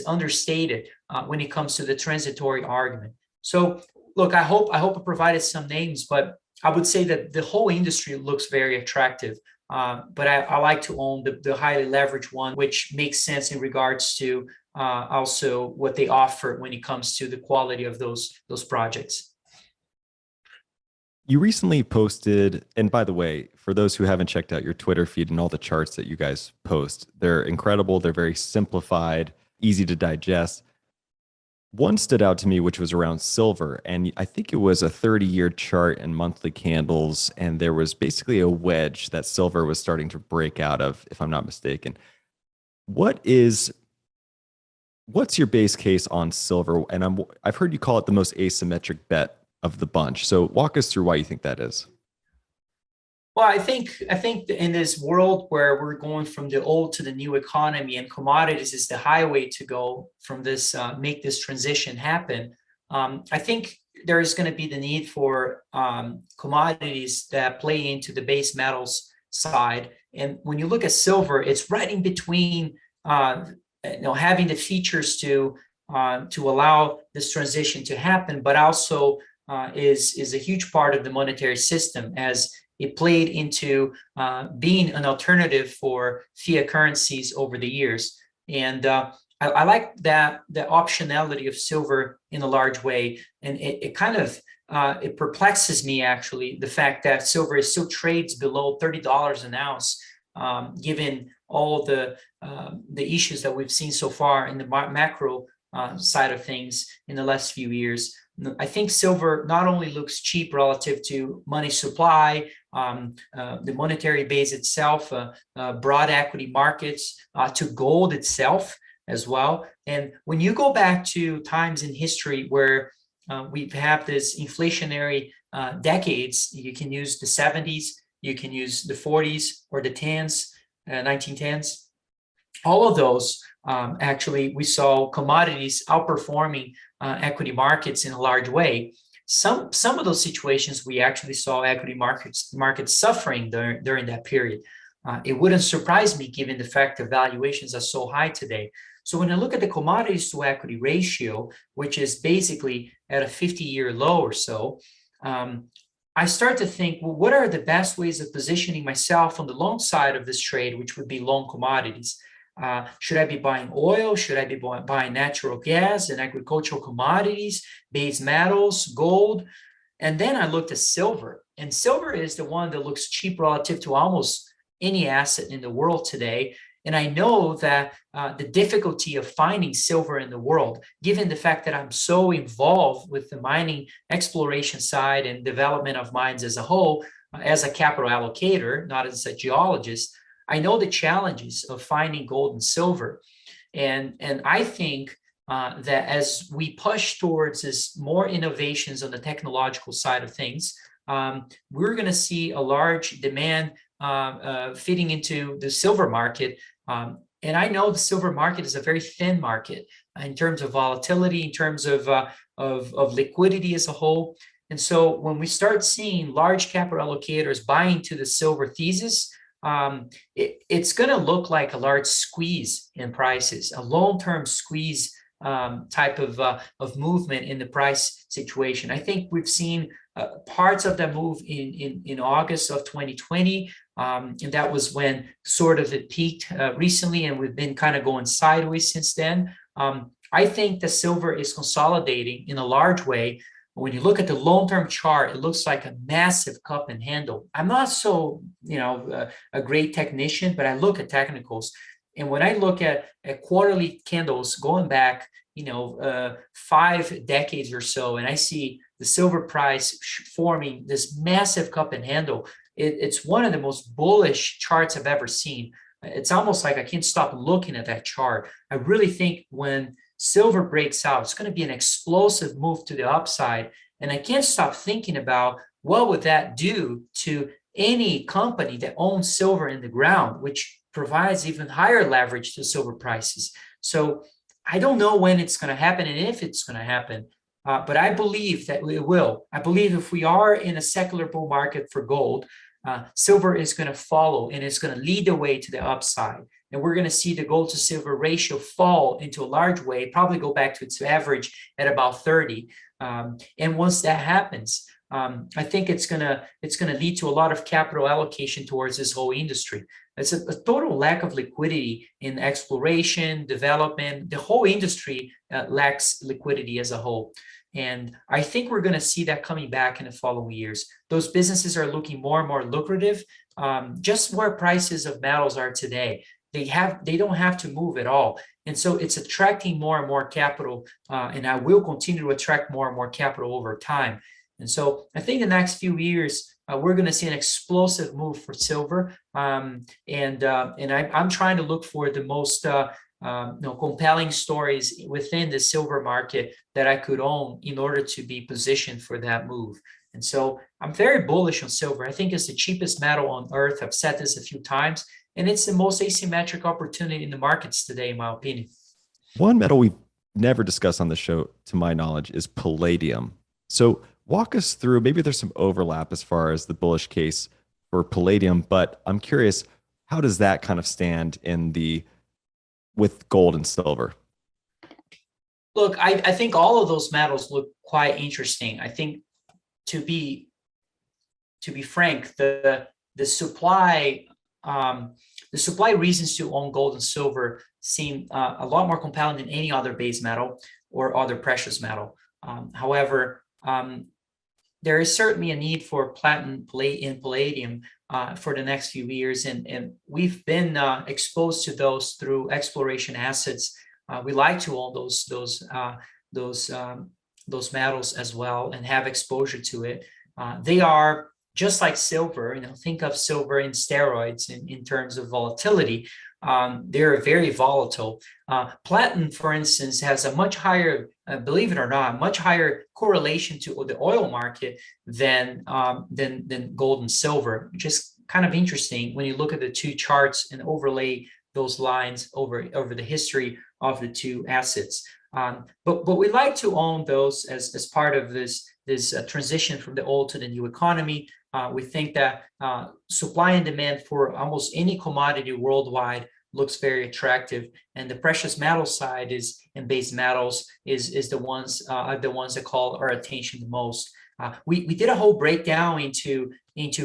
Speaker 2: understated when it comes to the transitory argument. So look, I hope I provided some names, but I would say that the whole industry looks very attractive. But I like to own the highly leveraged one, which makes sense in regards to also what they offer when it comes to the quality of those projects.
Speaker 1: You recently posted, and by the way, for those who haven't checked out your Twitter feed and all the charts that you guys post, they're incredible. They're very simplified, easy to digest. One stood out to me, which was around silver. And I think it was a 30-year chart and monthly candles. And there was basically a wedge that silver was starting to break out of, if I'm not mistaken. What's your base case on silver? And I've heard you call it the most asymmetric bet of the bunch. So walk us through why you think that is.
Speaker 2: Well, I think in this world where we're going from the old to the new economy, and commodities is the highway to go from this, make this transition happen. I think there is going to be the need for commodities that play into the base metals side. And when you look at silver, it's right in between, having the features to allow this transition to happen, but also is a huge part of the monetary system, as it played into being an alternative for fiat currencies over the years. And I like that the optionality of silver in a large way, and it kind of it perplexes me actually, the fact that silver still trades below $30 an ounce, given all the issues that we've seen so far in the macro side of things in the last few years. I think silver not only looks cheap relative to money supply, the monetary base itself, broad equity markets, to gold itself as well. And when you go back to times in history where we've had this inflationary decades, you can use the 70s, you can use the 40s or the 10s, 1910s, all of those, actually, we saw commodities outperforming equity markets in a large way. Some of those situations, we actually saw equity markets suffering during that period. It wouldn't surprise me given the fact that valuations are so high today. So when I look at the commodities to equity ratio, which is basically at a 50-year low or so, I start to think, well, what are the best ways of positioning myself on the long side of this trade, which would be long commodities? Should I be buying oil? Should I be buying natural gas and agricultural commodities, base metals, gold? And then I looked at silver, and silver is the one that looks cheap relative to almost any asset in the world today. And I know that the difficulty of finding silver in the world, given the fact that I'm so involved with the mining exploration side and development of mines as a whole, as a capital allocator, not as a geologist, I know the challenges of finding gold and silver. And I think that as we push towards this more innovations on the technological side of things, we're going to see a large demand fitting into the silver market. And I know the silver market is a very thin market in terms of volatility, in terms of liquidity as a whole. And so when we start seeing large capital allocators buying to the silver thesis, it's going to look like a large squeeze in prices, a long-term squeeze type of movement in the price situation. I think we've seen parts of that move in August of 2020, and that was when sort of it peaked recently, and we've been kind of going sideways since then. I think the silver is consolidating in a large way. When you look at the long-term chart, it looks like a massive cup and handle. I'm not so, a great technician, but I look at technicals. And when I look at quarterly candles going back, 5 decades or so, and I see the silver price forming this massive cup and handle, it's one of the most bullish charts I've ever seen. It's almost like I can't stop looking at that chart. I really think when silver breaks out, it's going to be an explosive move to the upside. And I can't stop thinking about what would that do to any company that owns silver in the ground, which provides even higher leverage to silver prices. So I don't know when it's going to happen and if it's going to happen, but I believe that it will. I believe if we are in a secular bull market for gold, silver is going to follow, and it's going to lead the way to the upside. And we're going to see the gold to silver ratio fall into a large way, probably go back to its average at about 30. And once that happens, I think it's going to lead to a lot of capital allocation towards this whole industry. It's a total lack of liquidity in exploration, development. The whole industry lacks liquidity as a whole. And I think we're going to see that coming back in the following years. Those businesses are looking more and more lucrative, just where prices of metals are today. They don't have to move at all. And so it's attracting more and more capital, and I will continue to attract more and more capital over time. And so I think the next few years, we're going to see an explosive move for silver. And I'm trying to look for the most compelling stories within the silver market that I could own in order to be positioned for that move. And so I'm very bullish on silver. I think it's the cheapest metal on earth. I've said this a few times, and it's the most asymmetric opportunity in the markets today, in my opinion.
Speaker 1: One metal we've never discussed on the show, to my knowledge, is palladium. So walk us through, maybe there's some overlap as far as the bullish case for palladium, but I'm curious, how does that kind of stand with gold and silver?
Speaker 2: Look, I think all of those metals look quite interesting. I think to be frank, the supply the supply reasons to own gold and silver seem a lot more compelling than any other base metal or other precious metal. However, there is certainly a need for platinum and palladium for the next few years, and we've been exposed to those through exploration assets. We like to own those metals as well and have exposure to it. They are just like silver. Think of silver in steroids in terms of volatility. They're very volatile. Platinum, for instance, has a much higher, believe it or not, much higher correlation to the oil market than gold and silver, which is kind of interesting when you look at the two charts and overlay those lines over the history of the two assets. But we like to own those as part of this transition from the old to the new economy. We think that supply and demand for almost any commodity worldwide looks very attractive, and the precious metal side and base metals is the ones that call our attention the most. We did a whole breakdown into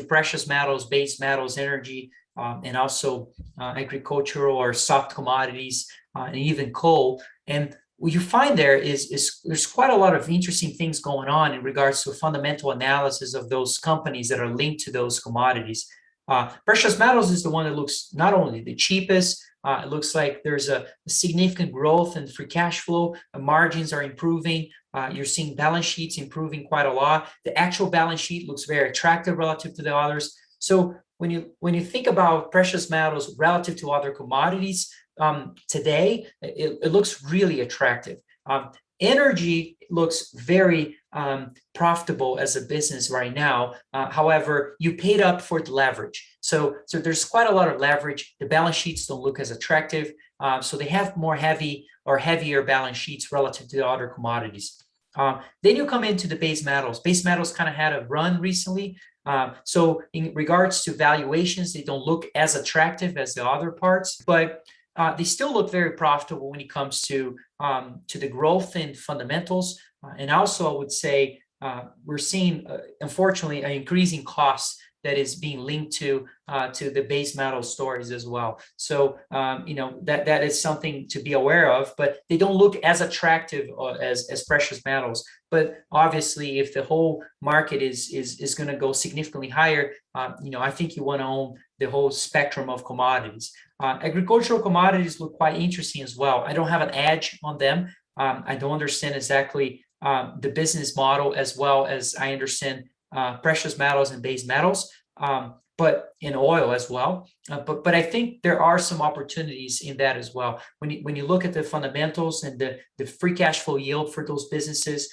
Speaker 2: precious metals, base metals, energy, and also agricultural or soft commodities, and even coal. And what you find there is there's quite a lot of interesting things going on in regards to fundamental analysis of those companies that are linked to those commodities. Precious metals is the one that looks not only the cheapest, it looks like there's a significant growth in free cash flow, margins are improving, you're seeing balance sheets improving quite a lot. The actual balance sheet looks very attractive relative to the others. So when you think about precious metals relative to other commodities, today, it looks really attractive. Energy looks very profitable as a business right now. However, you paid up for the leverage. So there's quite a lot of leverage. The balance sheets don't look as attractive. So they have more heavier balance sheets relative to the other commodities. Then you come into the base metals. Base metals kind of had a run recently. So in regards to valuations, they don't look as attractive as the other parts, but they still look very profitable when it comes to the growth in fundamentals. And also, I would say we're seeing, unfortunately, an increasing cost that is being linked to the base metal stories as well. So that is something to be aware of, but they don't look as attractive as precious metals. But obviously, if the whole market is going to go significantly higher, I think you want to own the whole spectrum of commodities. Agricultural commodities look quite interesting as well. I don't have an edge on them. I don't understand exactly the business model as well as I understand precious metals and base metals, but in oil as well. But I think there are some opportunities in that as well. When you look at the fundamentals and the free cash flow yield for those businesses,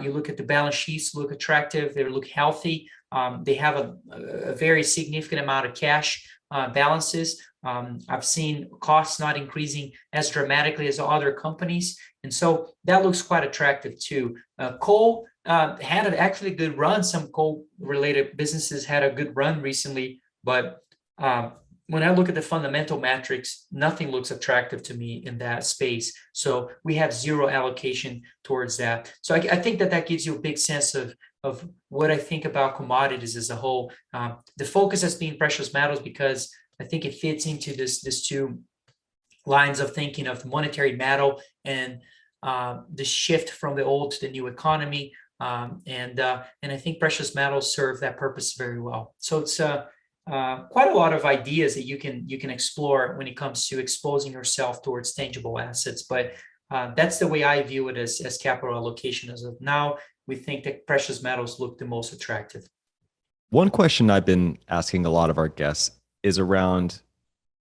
Speaker 2: you look at the balance sheets, look attractive, they look healthy. They have a very significant amount of cash balances. I've seen costs not increasing as dramatically as other companies. And so that looks quite attractive too. Coal had actually a good run. Some coal-related businesses had a good run recently, but when I look at the fundamental metrics, nothing looks attractive to me in that space. So we have zero allocation towards that. So I think that gives you a big sense of what I think about commodities as a whole. The focus has been precious metals because I think it fits into this two lines of thinking of monetary metal and the shift from the old to the new economy. And I think precious metals serve that purpose very well. So it's quite a lot of ideas that you can explore when it comes to exposing yourself towards tangible assets. But that's the way I view it as capital allocation as of now. We think that precious metals look the most attractive.
Speaker 1: One question I've been asking a lot of our guests is around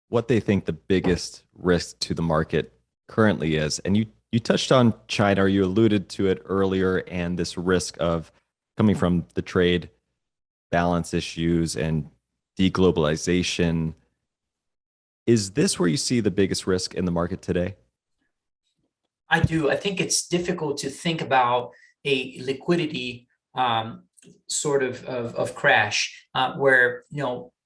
Speaker 1: what they think the biggest risk to the market currently is. And you touched on China, or you alluded to it earlier, and this risk of coming from the trade balance issues and deglobalization. Is this where you see the biggest risk in the market today?
Speaker 2: I do. I think it's difficult to think about a liquidity sort of crash where,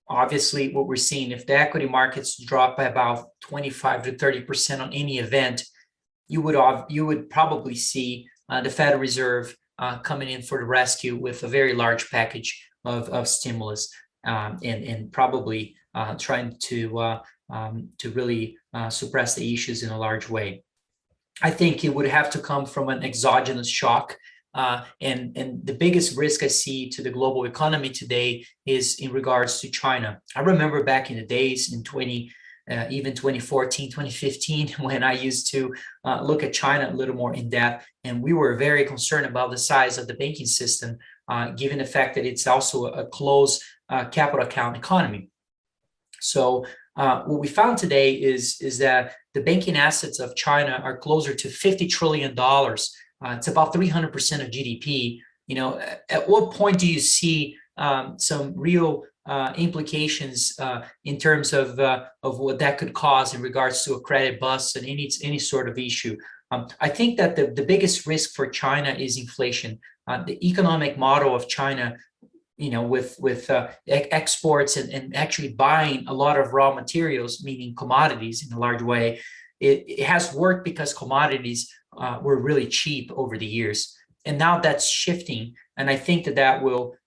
Speaker 2: obviously what we're seeing, if the equity markets drop by about 25 to 30% on any event, you would probably see the Federal Reserve coming in for the rescue with a very large package of stimulus. and probably trying to really suppress the issues in a large way. I think it would have to come from an exogenous shock. And the biggest risk I see to the global economy today is in regards to China. I remember back in the days in even 2014, 2015, when I used to look at China a little more in depth, and we were very concerned about the size of the banking system, given the fact that it's also a closed capital account economy. So what we found today is that the banking assets of China are closer to $50 trillion. It's about 300% of GDP. You know, at what point do you see some real implications in terms of what that could cause in regards to a credit bust and any sort of issue? I think that the biggest risk for China is inflation. The economic model of China, you know, with exports and actually buying a lot of raw materials, meaning commodities in a large way, it has worked because commodities were really cheap over the years. And now that's shifting. And I think that will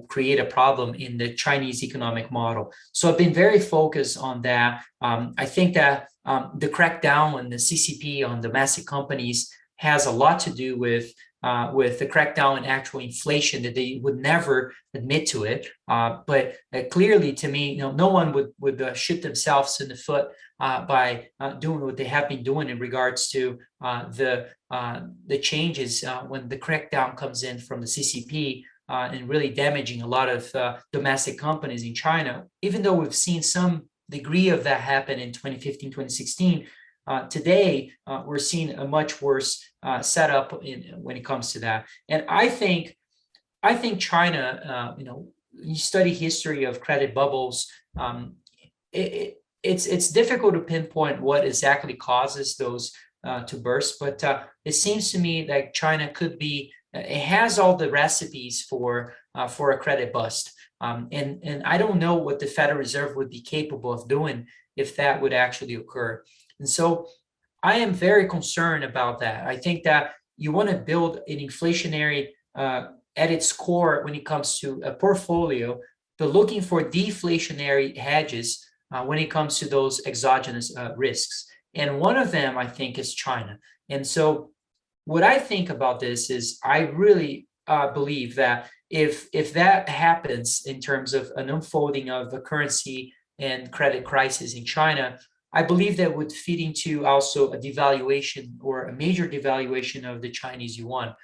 Speaker 2: create a problem in the Chinese economic model. So I've been very focused on that. I think that the crackdown on the CCP on domestic companies has a lot to do with the crackdown in actual inflation, that they would never admit to it. But clearly, to me, no one would shoot themselves in the foot by doing what they have been doing in regards to the changes when the crackdown comes in from the CCP and really damaging a lot of domestic companies in China. Even though we've seen some degree of that happen in 2015, 2016, today, we're seeing a much worse setup when it comes to that. And I think China, you study history of credit bubbles, it's difficult to pinpoint what exactly causes those to burst, but it seems to me that China it has all the recipes for a credit bust. And I don't know what the Federal Reserve would be capable of doing if that would actually occur. And so I am very concerned about that. I think that you want to build an inflationary at its core when it comes to a portfolio, but looking for deflationary hedges when it comes to those exogenous risks. And one of them, I think, is China. And so what I think about this is I really believe that if that happens in terms of an unfolding of the currency and credit crisis in China, I believe that would feed into also a devaluation or a major devaluation of the Chinese yuan.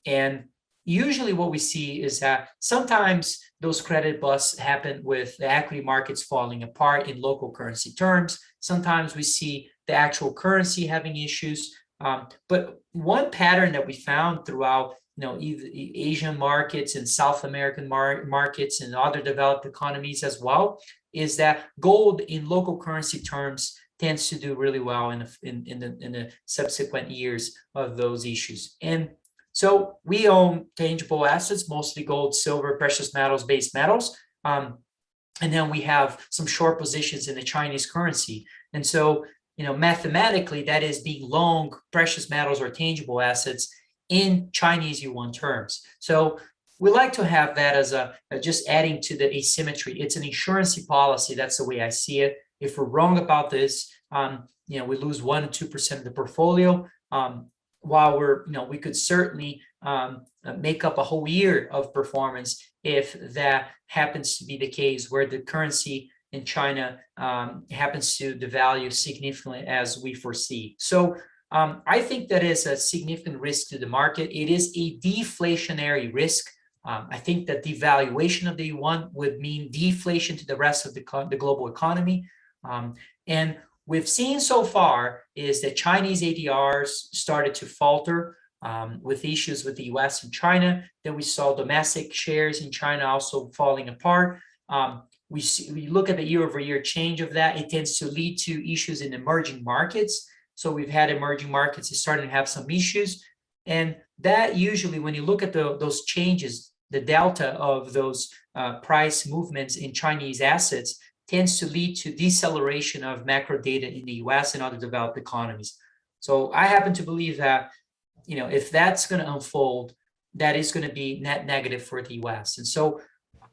Speaker 2: And usually what we see is that sometimes those credit busts happen with the equity markets falling apart in local currency terms. Sometimes we see the actual currency having issues. But one pattern that we found throughout either Asian markets and South American markets and other developed economies as well, is that gold in local currency terms tends to do really well in the subsequent years of those issues. And so we own tangible assets, mostly gold, silver, precious metals, base metals. And then we have some short positions in the Chinese currency. And so, mathematically, that is being long precious metals or tangible assets in Chinese yuan terms. So we like to have that as just adding to the asymmetry. It's an insurance policy. That's the way I see it. If we're wrong about this, we lose 1 or 2% of the portfolio. While we could certainly make up a whole year of performance if that happens to be the case, where the currency in China happens to devalue significantly as we foresee. So I think that is a significant risk to the market. It is a deflationary risk. I think that devaluation of the yuan would mean deflation to the rest of the global economy. And we've seen so far is that Chinese ADRs started to falter with issues with the US and China. Then we saw domestic shares in China also falling apart. We look at the year-over-year change of that. It tends to lead to issues in emerging markets. So we've had emerging markets starting to have some issues. And that usually, when you look at those changes, the delta of those price movements in Chinese assets tends to lead to deceleration of macro data in the US and other developed economies. So I happen to believe that, if that's going to unfold, that is going to be net negative for the US. And so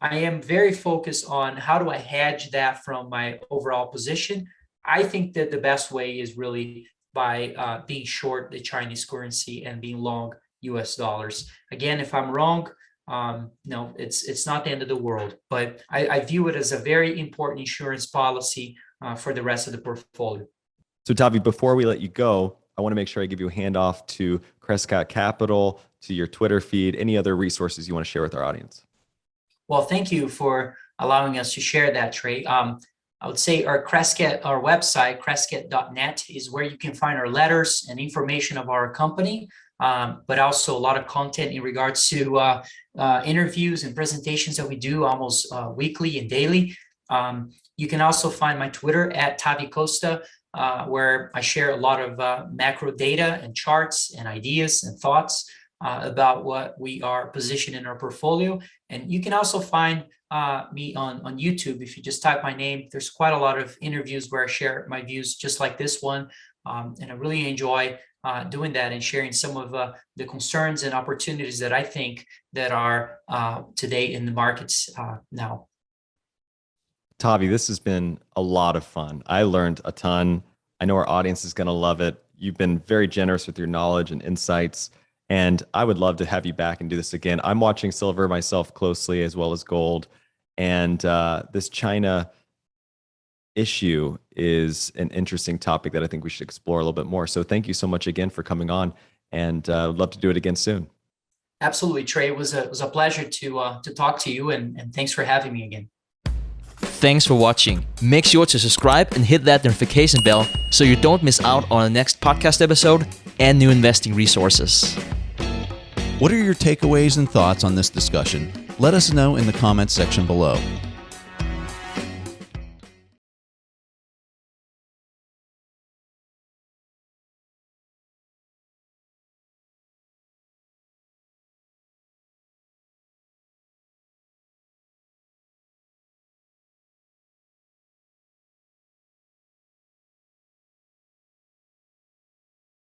Speaker 2: I am very focused on how do I hedge that from my overall position. I think that the best way is really by being short the Chinese currency and being long US dollars. Again, if I'm wrong, no, it's not the end of the world, but I view it as a very important insurance policy for the rest of the portfolio.
Speaker 1: So Tavi, before we let you go, I want to make sure I give you a handoff to Crescat Capital, to your Twitter feed, any other resources you want to share with our audience.
Speaker 2: Well, thank you for allowing us to share that, Trey. I would say our website, crescat.net, is where you can find our letters and information of our company, but also a lot of content in regards to interviews and presentations that we do almost weekly and daily. You can also find my Twitter at Tavi Costa, where I share a lot of macro data and charts and ideas and thoughts about what we are positioned in our portfolio. And you can also find me on YouTube. If you just type my name, there's quite a lot of interviews where I share my views just like this one. And I really enjoy doing that and sharing some of the concerns and opportunities that I think that are today in the markets now.
Speaker 1: Tavi, this has been a lot of fun. I learned a ton. I know our audience is going to love it. You've been very generous with your knowledge and insights, and I would love to have you back and do this again. I'm watching silver myself closely as well as gold, and this China issue is an interesting topic that I think we should explore a little bit more. So thank you so much again for coming on, and I'd love to do it again soon.
Speaker 2: Absolutely, Trey. It was a pleasure to talk to you, and thanks for having me again.
Speaker 3: Thanks for watching. Make sure to subscribe and hit that notification bell so you don't miss out on the next podcast episode and new investing resources.
Speaker 4: What are your takeaways and thoughts on this discussion? Let us know in the comments section below.